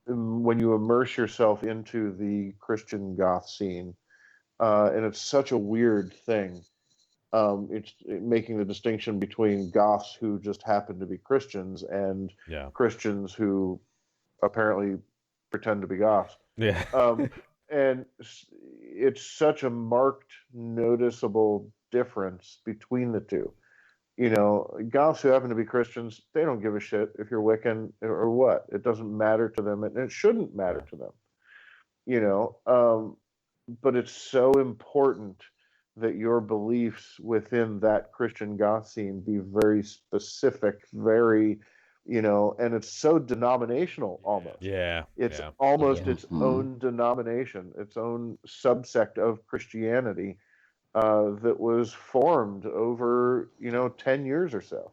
when you immerse yourself into the Christian Goth scene, and it's such a weird thing. It's making the distinction between Goths who just happen to be Christians and Christians who apparently pretend to be Goths. And it's such a marked, noticeable difference between the two. Goths who happen to be Christians, they don't give a shit if you're Wiccan or what. It doesn't matter to them, and it shouldn't matter to them. But it's so important that your beliefs within that Christian Goth scene be very specific, very, and it's so denominational almost. It's almost its own denomination, its own subsect of Christianity that was formed over, 10 years or so.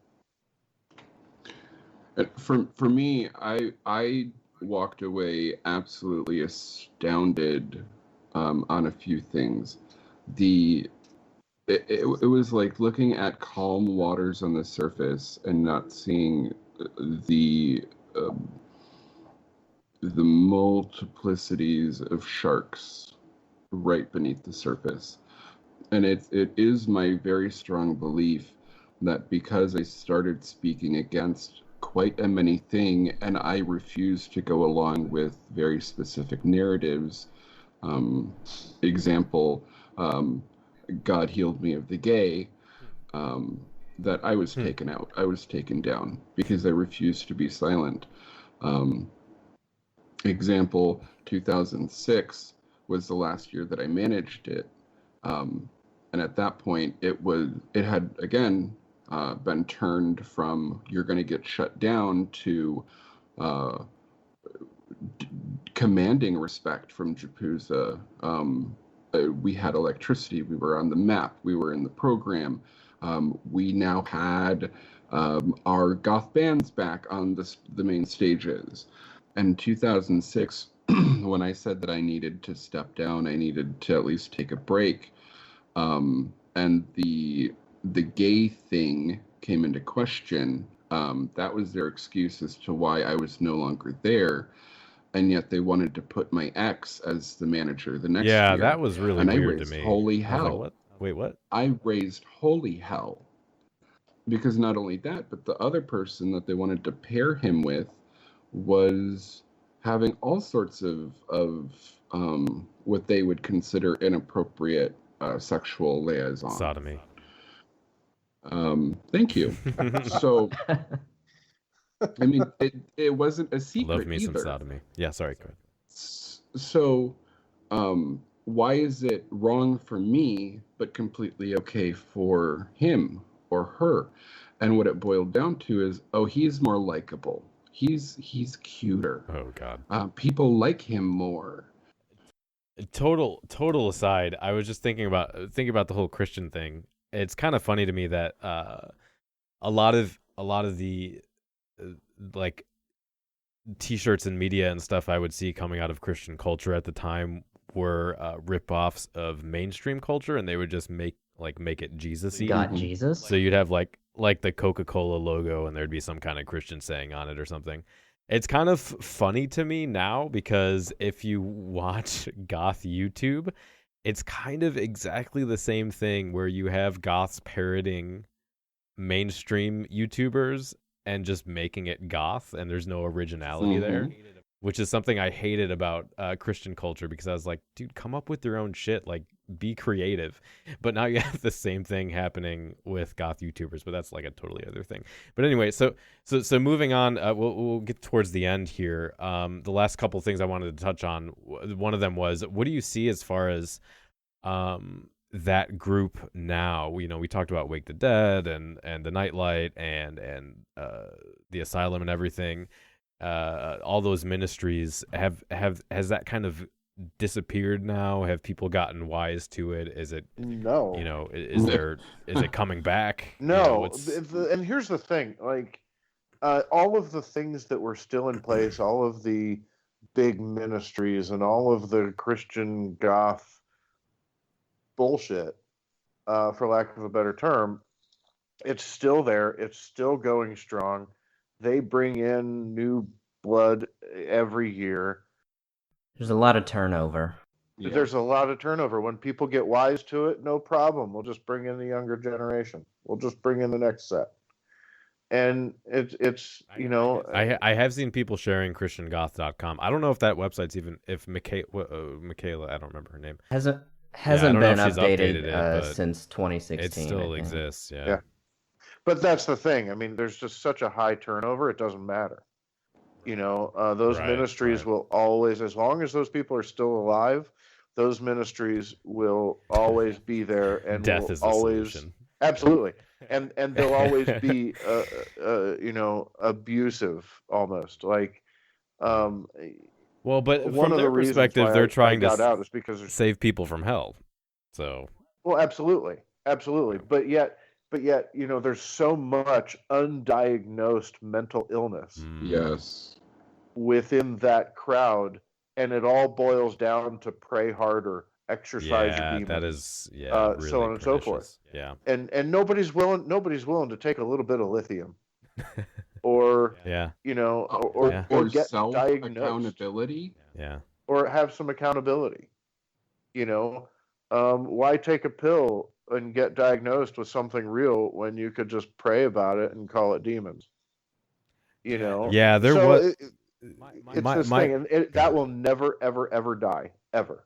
For me, I walked away absolutely astounded on a few things. It was like looking at calm waters on the surface and not seeing the multiplicities of sharks right beneath the surface. And it is my very strong belief that because I started speaking against quite a many things, and I refused to go along with very specific narratives. Example, God healed me of the gay, that I was taken out. I was taken down because I refused to be silent. Example, 2006 was the last year that I managed it. And at that point, it had again been turned from you're going to get shut down to commanding respect from Japuza. We had electricity. We were on the map. We were in the program. We now had our goth bands back on the main stages. And 2006, when I said that I needed to step down, I needed to at least take a break. And the gay thing came into question. That was their excuse as to why I was no longer there. And yet they wanted to put my ex as the manager the next year. Yeah, that was really weird to me. Holy hell. Like, what? Wait, what? I raised holy hell. Because not only that, but the other person that they wanted to pair him with was having all sorts of what they would consider inappropriate sexual liaison. Sodomy. Thank you. So... I mean, it wasn't a secret. Love me either. Some sodomy. Yeah, sorry. Go ahead. So, why is it wrong for me, but completely okay for him or her? And what it boiled down to is, he's more likable. He's cuter. Oh God. People like him more. Total aside, I was just thinking about the whole Christian thing. It's kind of funny to me that a lot of the like t-shirts and media and stuff I would see coming out of Christian culture at the time were rip-offs of mainstream culture, and they would just make it Jesus-y. Got Jesus. So you'd have like the Coca-Cola logo, and there'd be some kind of Christian saying on it or something. It's kind of funny to me now, because if you watch goth YouTube, it's kind of exactly the same thing, where you have goths parroting mainstream YouTubers and just making it goth, and there's no originality there, which is something I hated about Christian culture, because I was like, dude, come up with your own shit, like be creative. But now you have the same thing happening with goth YouTubers, but that's like a totally other thing. But anyway, so moving on, we'll get towards the end here. The last couple of things I wanted to touch on, one of them was, what do you see as far as that group now? We talked about Wake the Dead and the Nightlight and the Asylum and everything. All those ministries has that kind of disappeared now? Have people gotten wise to it? Is it no? Is it coming back? No. And here's the thing: like all of the things that were still in place, all of the big ministries, and all of the Christian Goth bullshit, for lack of a better term, it's still there. It's still going strong. They bring in new blood every year. There's a lot of turnover. Yeah. There's a lot of turnover. When people get wise to it, no problem. We'll just bring in the younger generation. We'll just bring in the next set. And it's I have seen people sharing ChristianGoth.com. I don't know if that website's even, if Michaela, I don't remember her name. Hasn't been updated it, since 2016. It still exists, yeah. But that's the thing. I mean, there's just such a high turnover, it doesn't matter. Those ministries will always, as long as those people are still alive, those ministries will always be there, and death will is the always solution. Absolutely, and they'll always be abusive almost, like. Well, but one from of their the perspective, they're trying to to is because save people from hell. So. Well, absolutely, but yet, there's so much undiagnosed mental illness. Yes. Within that crowd, and it all boils down to pray harder, exercise your demons. That is really so on and so forth. Yeah. And nobody's willing to take a little bit of lithium. Or or get diagnosed. Accountability. Yeah. Or have some accountability. Why take a pill and get diagnosed with something real when you could just pray about it and call it demons? Yeah, there so was. It's this thing, and that will never, ever, ever die, ever.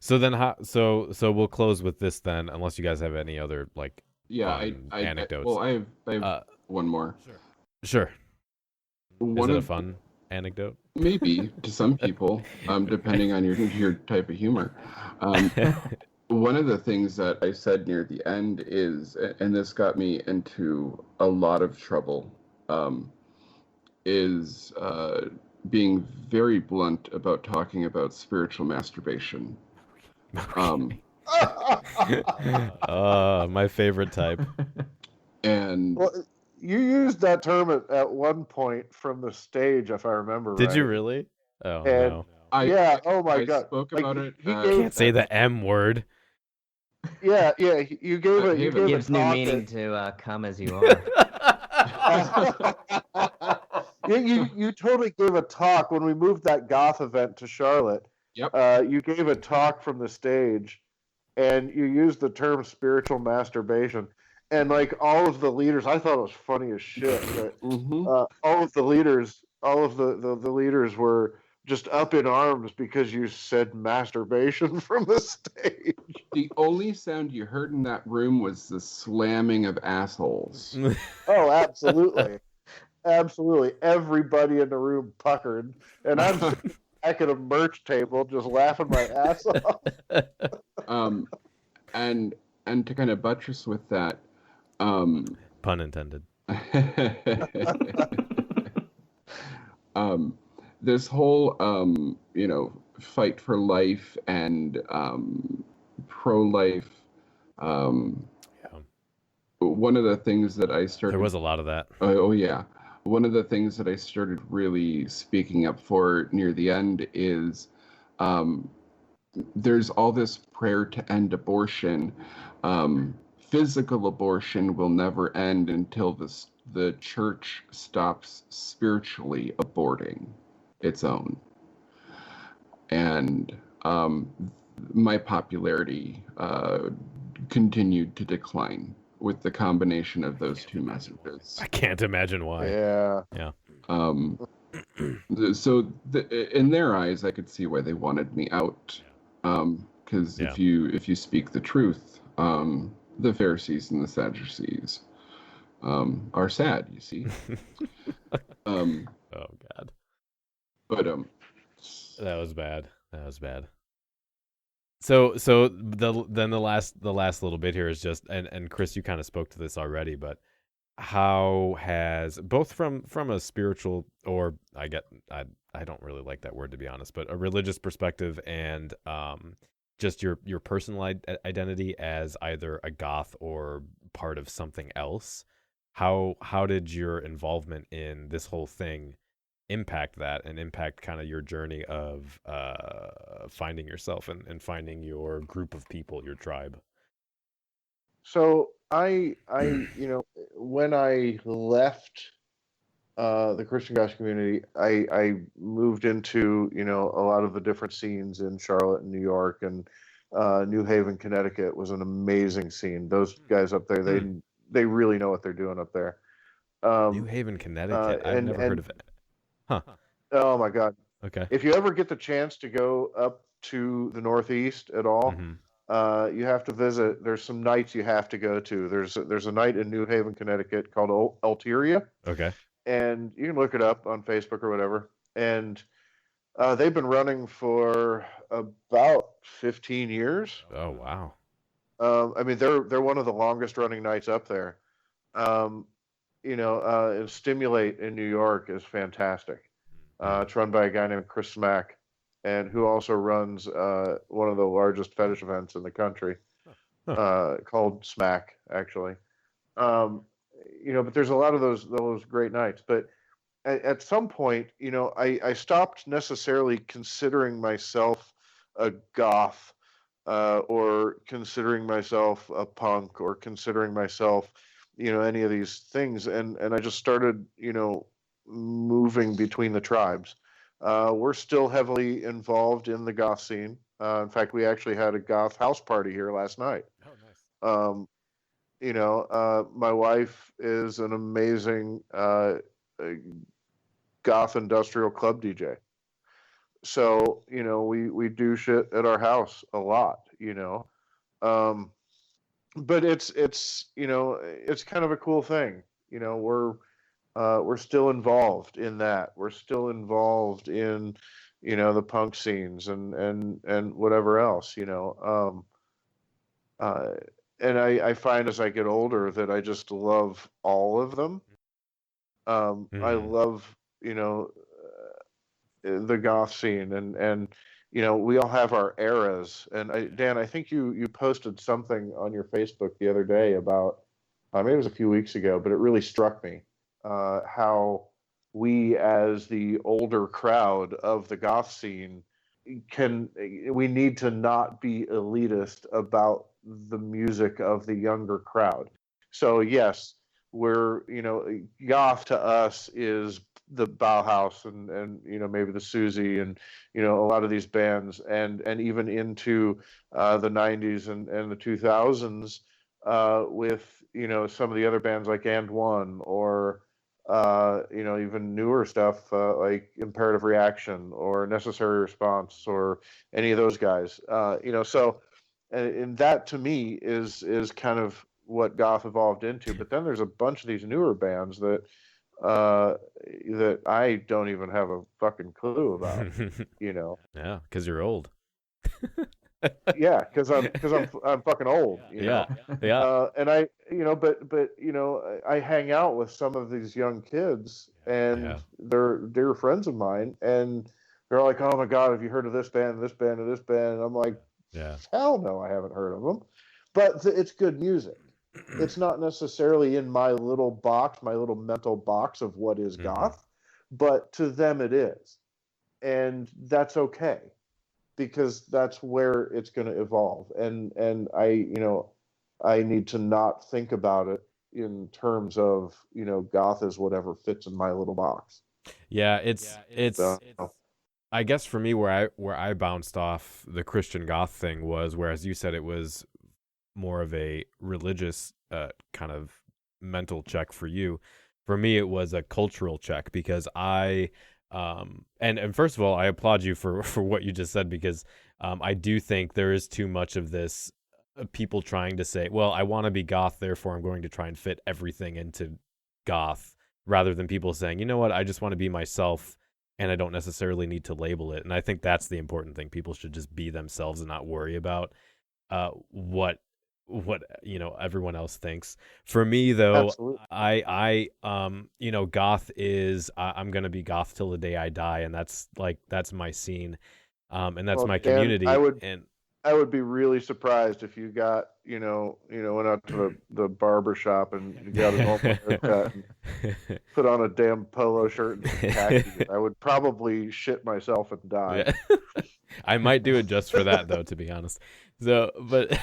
So then, so we'll close with this then, unless you guys have any other anecdotes. I have one more. Sure. Is it a fun anecdote? Maybe to some people, depending on your type of humor. One of the things that I said near the end is, and this got me into a lot of trouble, is being very blunt about talking about spiritual masturbation. My favorite type. And you used that term at one point from the stage, if I remember right. Did you really? Oh, and no. Oh my God. I spoke about it. You can't say the M word. Yeah. You gave it. You gave gives a new talk meaning to come as you are. You totally gave a talk when we moved that goth event to Charlotte. Yep. You gave a talk from the stage, and you used the term spiritual masturbation. And like all of the leaders, I thought it was funny as shit. But, all of the leaders were just up in arms because you said masturbation from the stage. The only sound you heard in that room was the slamming of assholes. Oh, absolutely. Absolutely. Everybody in the room puckered. And I'm sitting back at a merch table just laughing my ass off. And to kind of buttress with that, pun intended. This whole fight for life and pro-life. Yeah. One of the things that I started... There was a lot of that. Oh, yeah. One of the things that I started really speaking up for near the end is there's all this prayer to end abortion. Physical abortion will never end until the church stops spiritually aborting its own. And my popularity continued to decline with the combination of those two messages. I can't imagine why. Yeah. Yeah. So in their eyes, I could see why they wanted me out. Because if you speak the truth, the Pharisees and the Sadducees are sad, you see. Oh God. But that was bad. That was bad. So the last little bit here is just, and Chris, you kind of spoke to this already, but how has, both from a spiritual, or I don't really like that word, to be honest, but a religious perspective, and just your personal identity as either a goth or part of something else, how did your involvement in this whole thing impact that, and impact kind of your journey of finding yourself and finding your group of people, your tribe? So I when I left the Christian Goths community, I moved into, a lot of the different scenes in Charlotte and New York, and New Haven, Connecticut was an amazing scene. Those guys up there, they really know what they're doing up there. New Haven, Connecticut. I've never heard of it. Huh. Oh my God. Okay. If you ever get the chance to go up to the Northeast at all, you have to visit. There's some nights you have to go to. There's a night in New Haven, Connecticut called Ulteria. Okay. And you can look it up on Facebook or whatever. And they've been running for about 15 years. Oh wow. I mean, they're one of the longest running nights up there. And Stimulate in New York is fantastic. It's run by a guy named Chris Smack, and who also runs one of the largest fetish events in the country, called Smack, actually. But there's a lot of those great nights. But at some point, I stopped necessarily considering myself a goth, or considering myself a punk, or considering myself, any of these things. And I just started, moving between the tribes. We're still heavily involved in the goth scene. In fact, we actually had a goth house party here last night. Oh, nice. My wife is an amazing goth industrial club DJ. So, we do shit at our house a lot, but it's kind of a cool thing. We're still involved in that. We're still involved in, the punk scenes and whatever else, and I find as I get older that I just love all of them. I love, the goth scene, and we all have our eras. And Dan, I think you posted something on your Facebook the other day about, maybe it was a few weeks ago, but it really struck me, how we, as the older crowd of the goth scene, we need to not be elitist about the music of the younger crowd. So yes, we're, goth to us is the Bauhaus and maybe the Susie and a lot of these bands, and even into the 90s and the 2000s, with some of the other bands like And One, or even newer stuff like Imperative Reaction or Necessary Response, or any of those guys. So and that to me is kind of what goth evolved into. But then there's a bunch of these newer bands that I don't even have a fucking clue about. Yeah, because you're old. Yeah, because I'm fucking old. Yeah. And I, but I hang out with some of these young kids, and they're dear friends of mine, and They're like, oh my God, have you heard of this band, this band, and this band? And I'm like, Yeah. hell no, I haven't heard of them. But it's good music. It's not necessarily in my little box, my little mental box of what is goth, but to them it is. And that's okay, because that's where it's going to evolve. And I need to not think about it in terms of, goth is whatever fits in my little box. Yeah, it's So, I guess for me where I bounced off the Christian Goth thing was, whereas you said it was more of a religious kind of mental check for you. For me, it was a cultural check, because I and first of all, I applaud you for what you just said, because I do think there is too much of this people trying to say, well, I want to be goth, therefore I'm going to try and fit everything into goth, rather than people saying, you know what, I just want to be myself and I don't necessarily need to label it. And I think that's the important thing. People should just be themselves and not worry about what everyone else thinks. For me though, absolutely. I goth is I'm gonna be goth till the day I die, and that's my scene, and that's my community. I would be really surprised if you got, went out to the barber shop and you got a normal haircut and put on a damn polo shirt and some khakis. I would probably shit myself and die. Yeah. I might do it just for that, though, to be honest. So, but,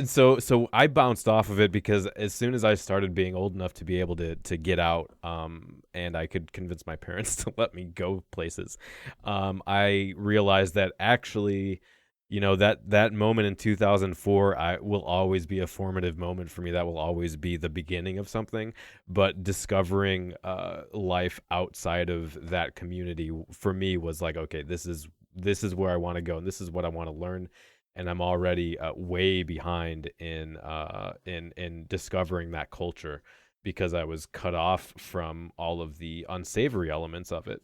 so I bounced off of it, because as soon as I started being old enough to be able to get out, and I could convince my parents to let me go places, I realized that actually, that moment in 2004 will always be a formative moment for me. That will always be the beginning of something. But discovering life outside of that community for me was like, okay, this is where I want to go, and this is what I want to learn. And I'm already way behind in discovering that culture, because I was cut off from all of the unsavory elements of it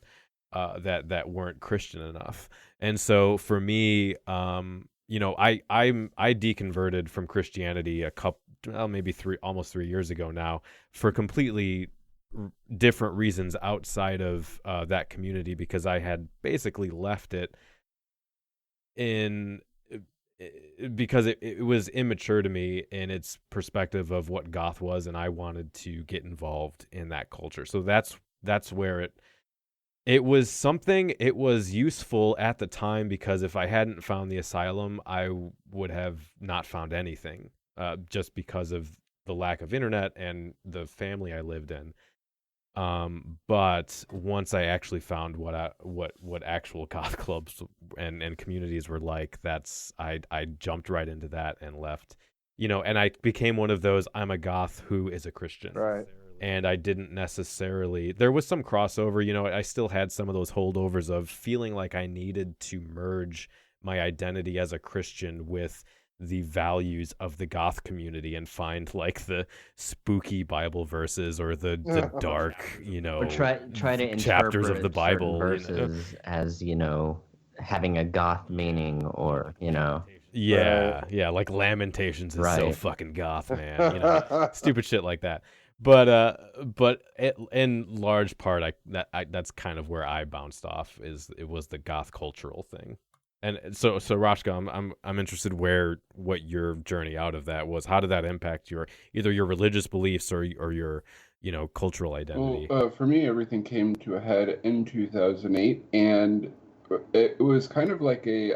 that weren't Christian enough. And so for me, I deconverted from Christianity maybe almost 3 years ago now, for completely different reasons outside of that community, because I had basically left it because it was immature to me in its perspective of what goth was, and I wanted to get involved in that culture. So that's where it was something. It was useful at the time, because if I hadn't found the asylum, I would have not found anything, just because of the lack of internet and the family I lived in. But once I actually found what actual goth clubs and communities were like, I jumped right into that and left, and I became one of those, I'm a goth who is a Christian. Right. And I didn't necessarily, there was some crossover, I still had some of those holdovers of feeling like I needed to merge my identity as a Christian with the values of the goth community and find like the spooky Bible verses or the dark, or try to chapters of the Bible verses as having a goth meaning, or yeah, like Lamentations is so fucking goth, man. Stupid shit like that. But in large part, that's kind of where I bounced off. It was the goth cultural thing. And so Rashka, I'm interested what your journey out of that was. How did that impact either your religious beliefs or your cultural identity? Well, for me, everything came to a head in 2008, and it was kind of like a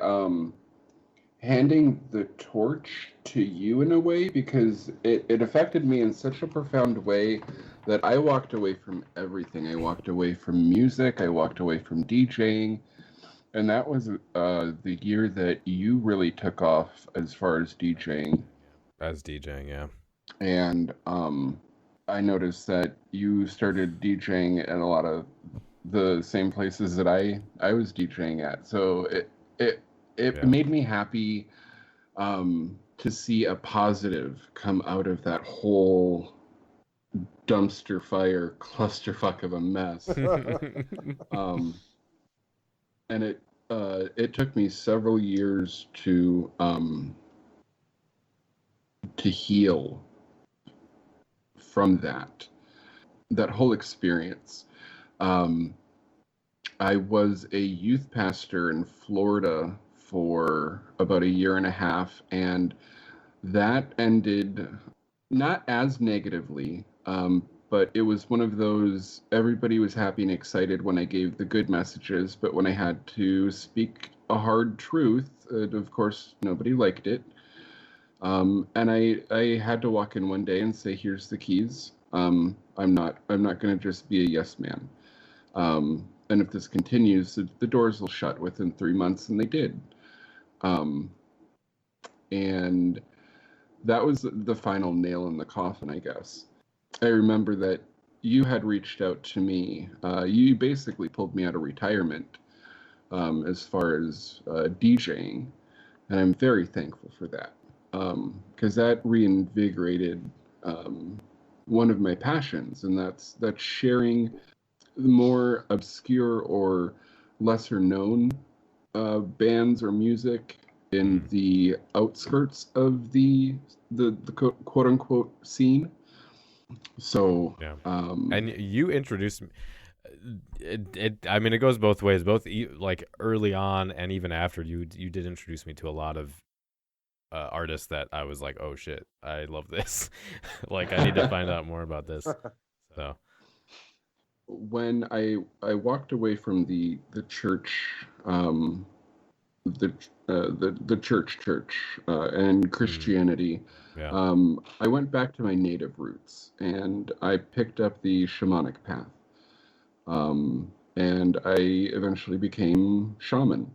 handing the torch to you in a way, because it affected me in such a profound way that I walked away from everything. I walked away from music. I walked away from DJing. And that was the year that you really took off as far as DJing. Yeah. And I noticed that you started DJing at a lot of the same places that I was DJing at. So it made me happy to see a positive come out of that whole dumpster fire clusterfuck of a mess. And it took me several years to heal from that whole experience. I was a youth pastor in Florida for about a year and a half, and that ended not as negatively, but it was one of those, everybody was happy and excited when I gave the good messages, but when I had to speak a hard truth, of course, nobody liked it. And I had to walk in one day and say, "Here's the keys. I'm not going to just be a yes man. And if this continues, the doors will shut within 3 months," and they did. Um, and that was the final nail in the coffin, I guess. I remember that you had reached out to me. You basically pulled me out of retirement, as far as DJing, and I'm very thankful for that, because that reinvigorated one of my passions, and that's sharing more obscure or lesser known bands or music in the outskirts of the quote unquote scene. So Yeah. And you introduced me. I mean, it goes both ways. Both like early on and even after, you did introduce me to a lot of artists that I was like, oh shit, I love this. Like, I need to find out more about this. So when I walked away from the church, the church and Christianity, yeah. I went back to my native roots and I picked up the shamanic path. And I eventually became shaman.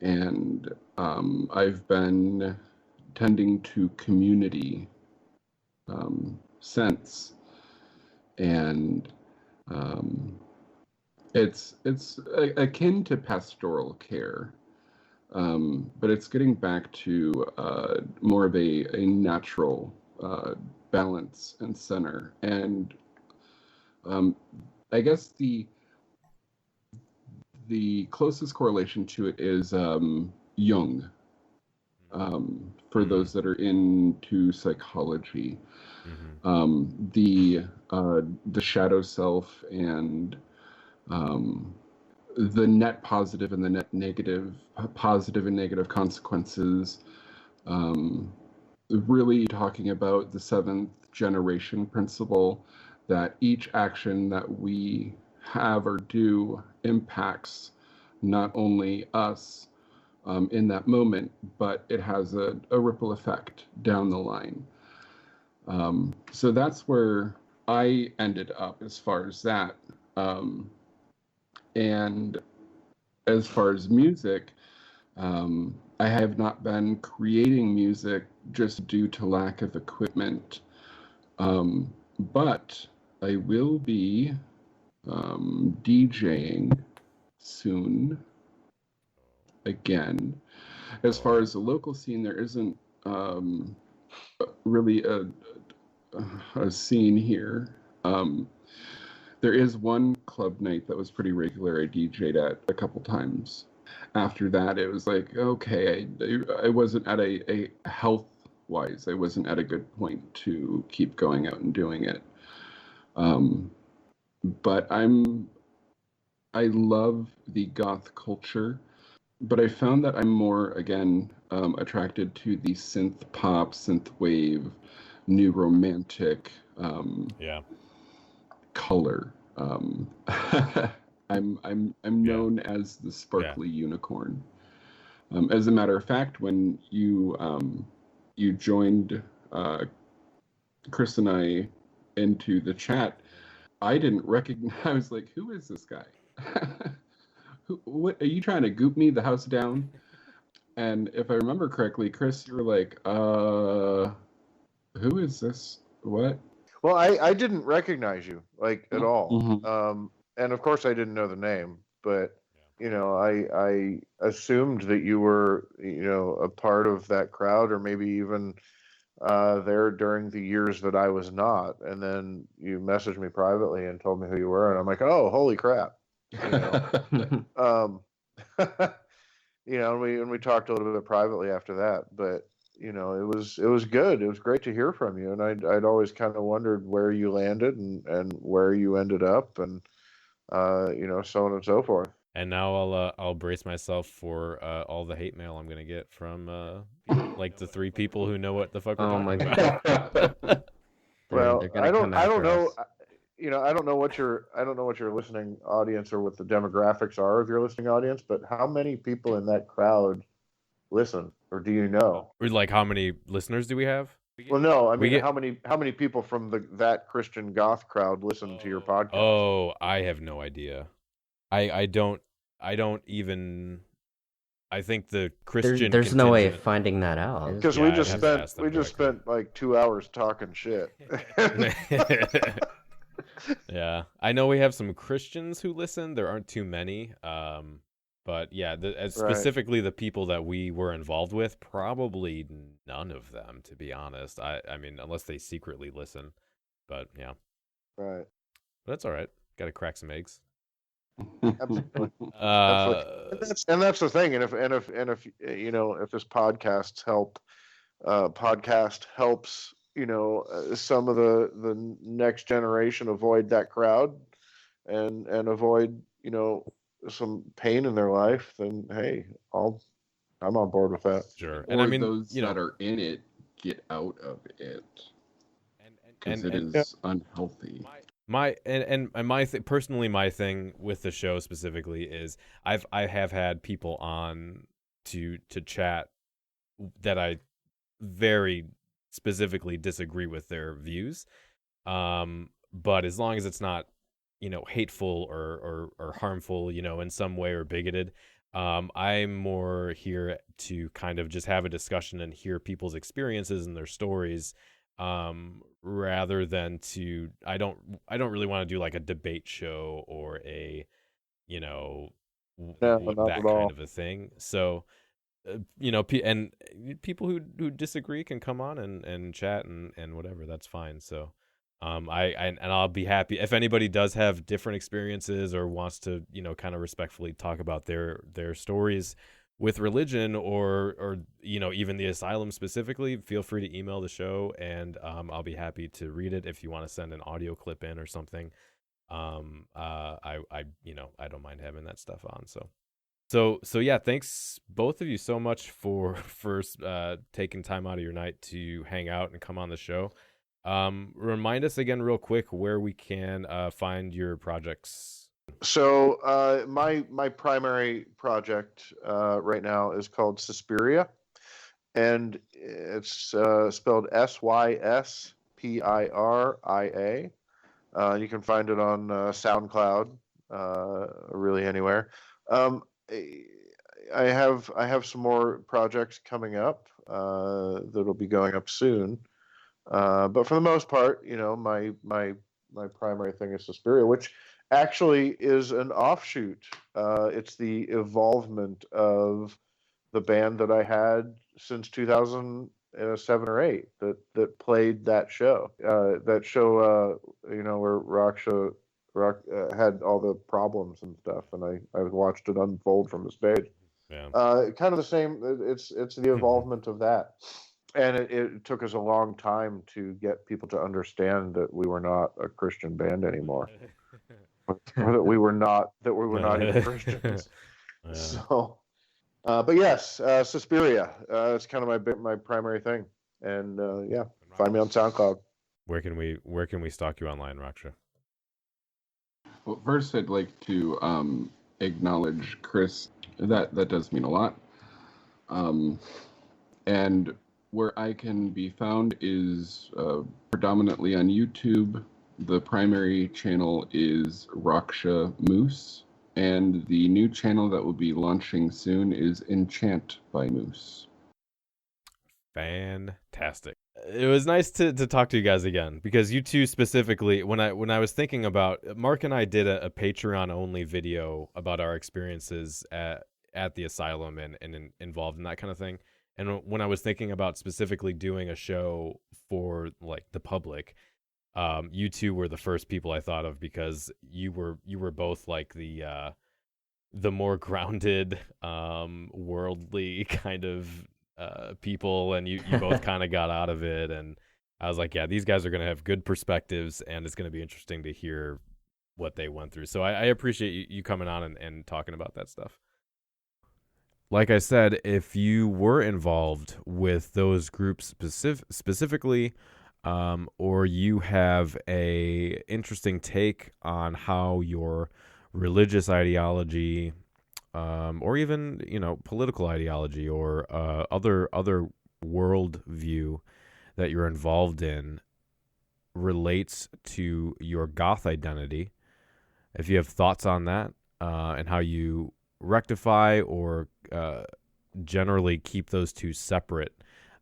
And I've been tending to community since. And it's akin to pastoral care, but it's getting back to more of a natural balance and center. And I guess the closest correlation to it is Jung, for those that are into psychology. The shadow self and the net positive and the net negative, positive and negative consequences, really talking about the seventh generation principle, that each action that we have or do impacts not only us in that moment, but it has a ripple effect down the line. So that's where I ended up as far as that. And as far as music, I have not been creating music just due to lack of equipment. But I will be DJing soon again. As far as the local scene, there isn't really a scene here. There is one club night that was pretty regular I DJ'd at a couple times. After that, it was like, okay, I wasn't at a health-wise, I wasn't at a good point to keep going out and doing it. But I love the goth culture, but I found that I'm more, again, attracted to the synth pop, synth wave, new romantic color. I'm known as the sparkly unicorn. As a matter of fact, when you joined Chris and I into the chat, I didn't recognize. I was like, "Who is this guy? What are you trying to goop me the house down?" And if I remember correctly, Chris, you were like, "Who is this? What?" Well, I didn't recognize you at all. Mm-hmm. And of course I didn't know the name, but I assumed that you were, a part of that crowd, or maybe even there during the years that I was not. And then you messaged me privately and told me who you were, and I'm like, oh, holy crap. And we talked a little bit privately after that, but it was good. It was great to hear from you, and I'd always kind of wondered where you landed and where you ended up, and so on and so forth. And now I'll brace myself for all the hate mail I'm gonna get from like the 3 people who know what the fuck we're Oh talking my about. god. Well, They're gonna come I don't after know. us. I don't know what your listening audience or what the demographics are of your listening audience, but how many people in that crowd listen, or do you know? Or like, how many listeners do we have? Well, no, I We mean, get- how many people from that Christian Goth crowd listen to your podcast? Oh, I have no idea. I don't even. I think the Christian. There's no way of contingent- finding that out. Because Yeah, we I'd just have to ask them spent like 2 hours talking shit. Yeah, I know we have some Christians who listen. There aren't too many. But yeah, specifically the people that we were involved with, probably none of them, to be honest. I mean, unless they secretly listen. But yeah, Right. but that's all right. Got to crack some eggs. Absolutely. Uh, And that's the thing. And if if this podcast helps some of the next generation avoid that crowd and avoid some pain in their life, then hey, I'm on board with that. Sure. Or And I mean, those that are in it get out of it, because it is unhealthy. My personally, my thing with the show specifically is I have had people on to chat that I very specifically disagree with their views, but as long as it's not hateful or harmful in some way or bigoted, I'm more here to kind of just have a discussion and hear people's experiences and their stories, rather than I don't really want to do like a debate show or a that kind of a thing. So and people who disagree can come on and chat and whatever, that's fine. So I'll be happy if anybody does have different experiences or wants to kind of respectfully talk about their stories with religion or even the asylum specifically. Feel free to email the show, and I'll be happy to read it. If you want to send an audio clip in or something, I don't mind having that stuff on. So yeah, thanks both of you so much for taking time out of your night to hang out and come on the show. Remind us again real quick where we can find your projects. So my primary project right now is called Suspiria, and it's spelled Syspiria. You can find it on SoundCloud, really anywhere. I have some more projects coming up that'll be going up soon. But for the most part, my primary thing is Suspiria, which actually is an offshoot. It's the evolvement of the band that I had since 2007 or 8 that played that show. Where Rock had all the problems and stuff, and I watched it unfold from the stage. Yeah. Kind of the same. It's the evolvement of that. And it took us a long time to get people to understand that we were not a Christian band anymore, or that we were not even Christians. Yeah. So, but yes, Suspiria. It's kind of my primary thing, and yeah, find me on SoundCloud. Where can we stalk you online, Raksha? Well, first, I'd like to acknowledge Chris. That does mean a lot. And where I can be found is predominantly on YouTube. The primary channel is Raksha Moose, and the new channel that will be launching soon is Enchant by Moose. Fantastic. It was nice to talk to you guys again, because you two specifically, when I was thinking about, Mark and I did a Patreon only video about our experiences at the asylum and involved in that kind of thing. And when I was thinking about specifically doing a show for like the public, you two were the first people I thought of, because you were both like the more grounded, worldly kind of people, and you both kind of got out of it. And I was like, yeah, these guys are going to have good perspectives, and it's going to be interesting to hear what they went through. So I appreciate you coming on and talking about that stuff. Like I said, if you were involved with those groups specifically, or you have a interesting take on how your religious ideology, or even, political ideology or other world view that you're involved in relates to your goth identity, if you have thoughts on that, and how you rectify or generally keep those two separate,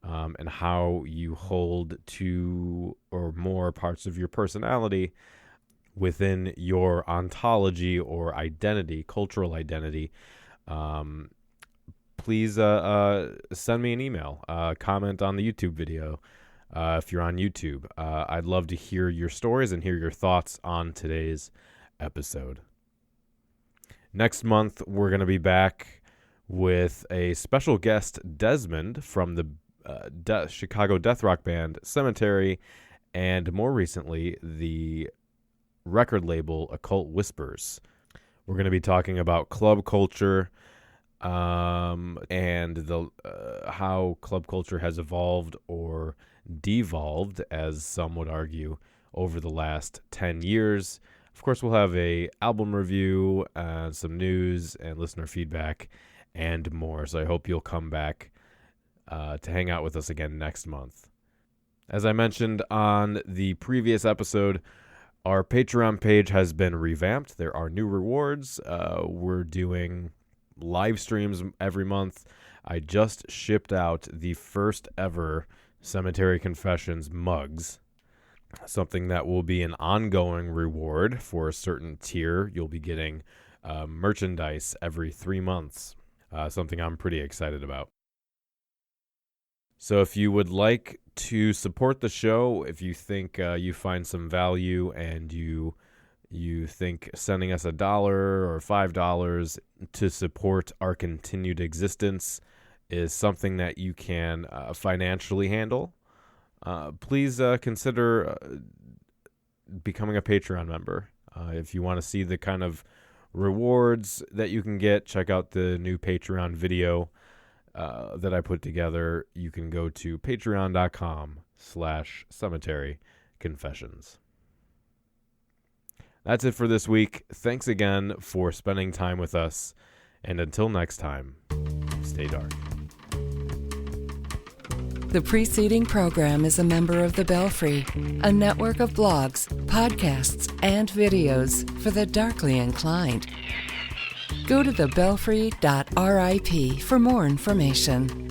and how you hold two or more parts of your personality within your ontology or identity, cultural identity, please send me an email, comment on the YouTube video if you're on YouTube. I'd love to hear your stories and hear your thoughts on today's episode. Next month, we're going to be back with a special guest, Desmond, from the Chicago death rock band Cemetery, and more recently, the record label Occult Whispers. We're going to be talking about club culture, and the how club culture has evolved or devolved, as some would argue, over the last 10 years. Of course, we'll have a album review, some news, and listener feedback, and more. So I hope you'll come back to hang out with us again next month. As I mentioned on the previous episode, our Patreon page has been revamped. There are new rewards. We're doing live streams every month. I just shipped out the first ever Cemetery Confessions mugs, something that will be an ongoing reward for a certain tier. You'll be getting merchandise every 3 months, something I'm pretty excited about. So if you would like to support the show, if you think you find some value and you think sending us $1 or $5 to support our continued existence is something that you can financially handle, please consider becoming a Patreon member. If you want to see the kind of rewards that you can get, check out the new Patreon video that I put together. You can go to patreon.com/cemeteryconfessions. That's it for this week. Thanks again for spending time with us. And until next time, stay dark. The preceding program is a member of The Belfry, a network of blogs, podcasts, and videos for the darkly inclined. Go to thebelfry.rip for more information.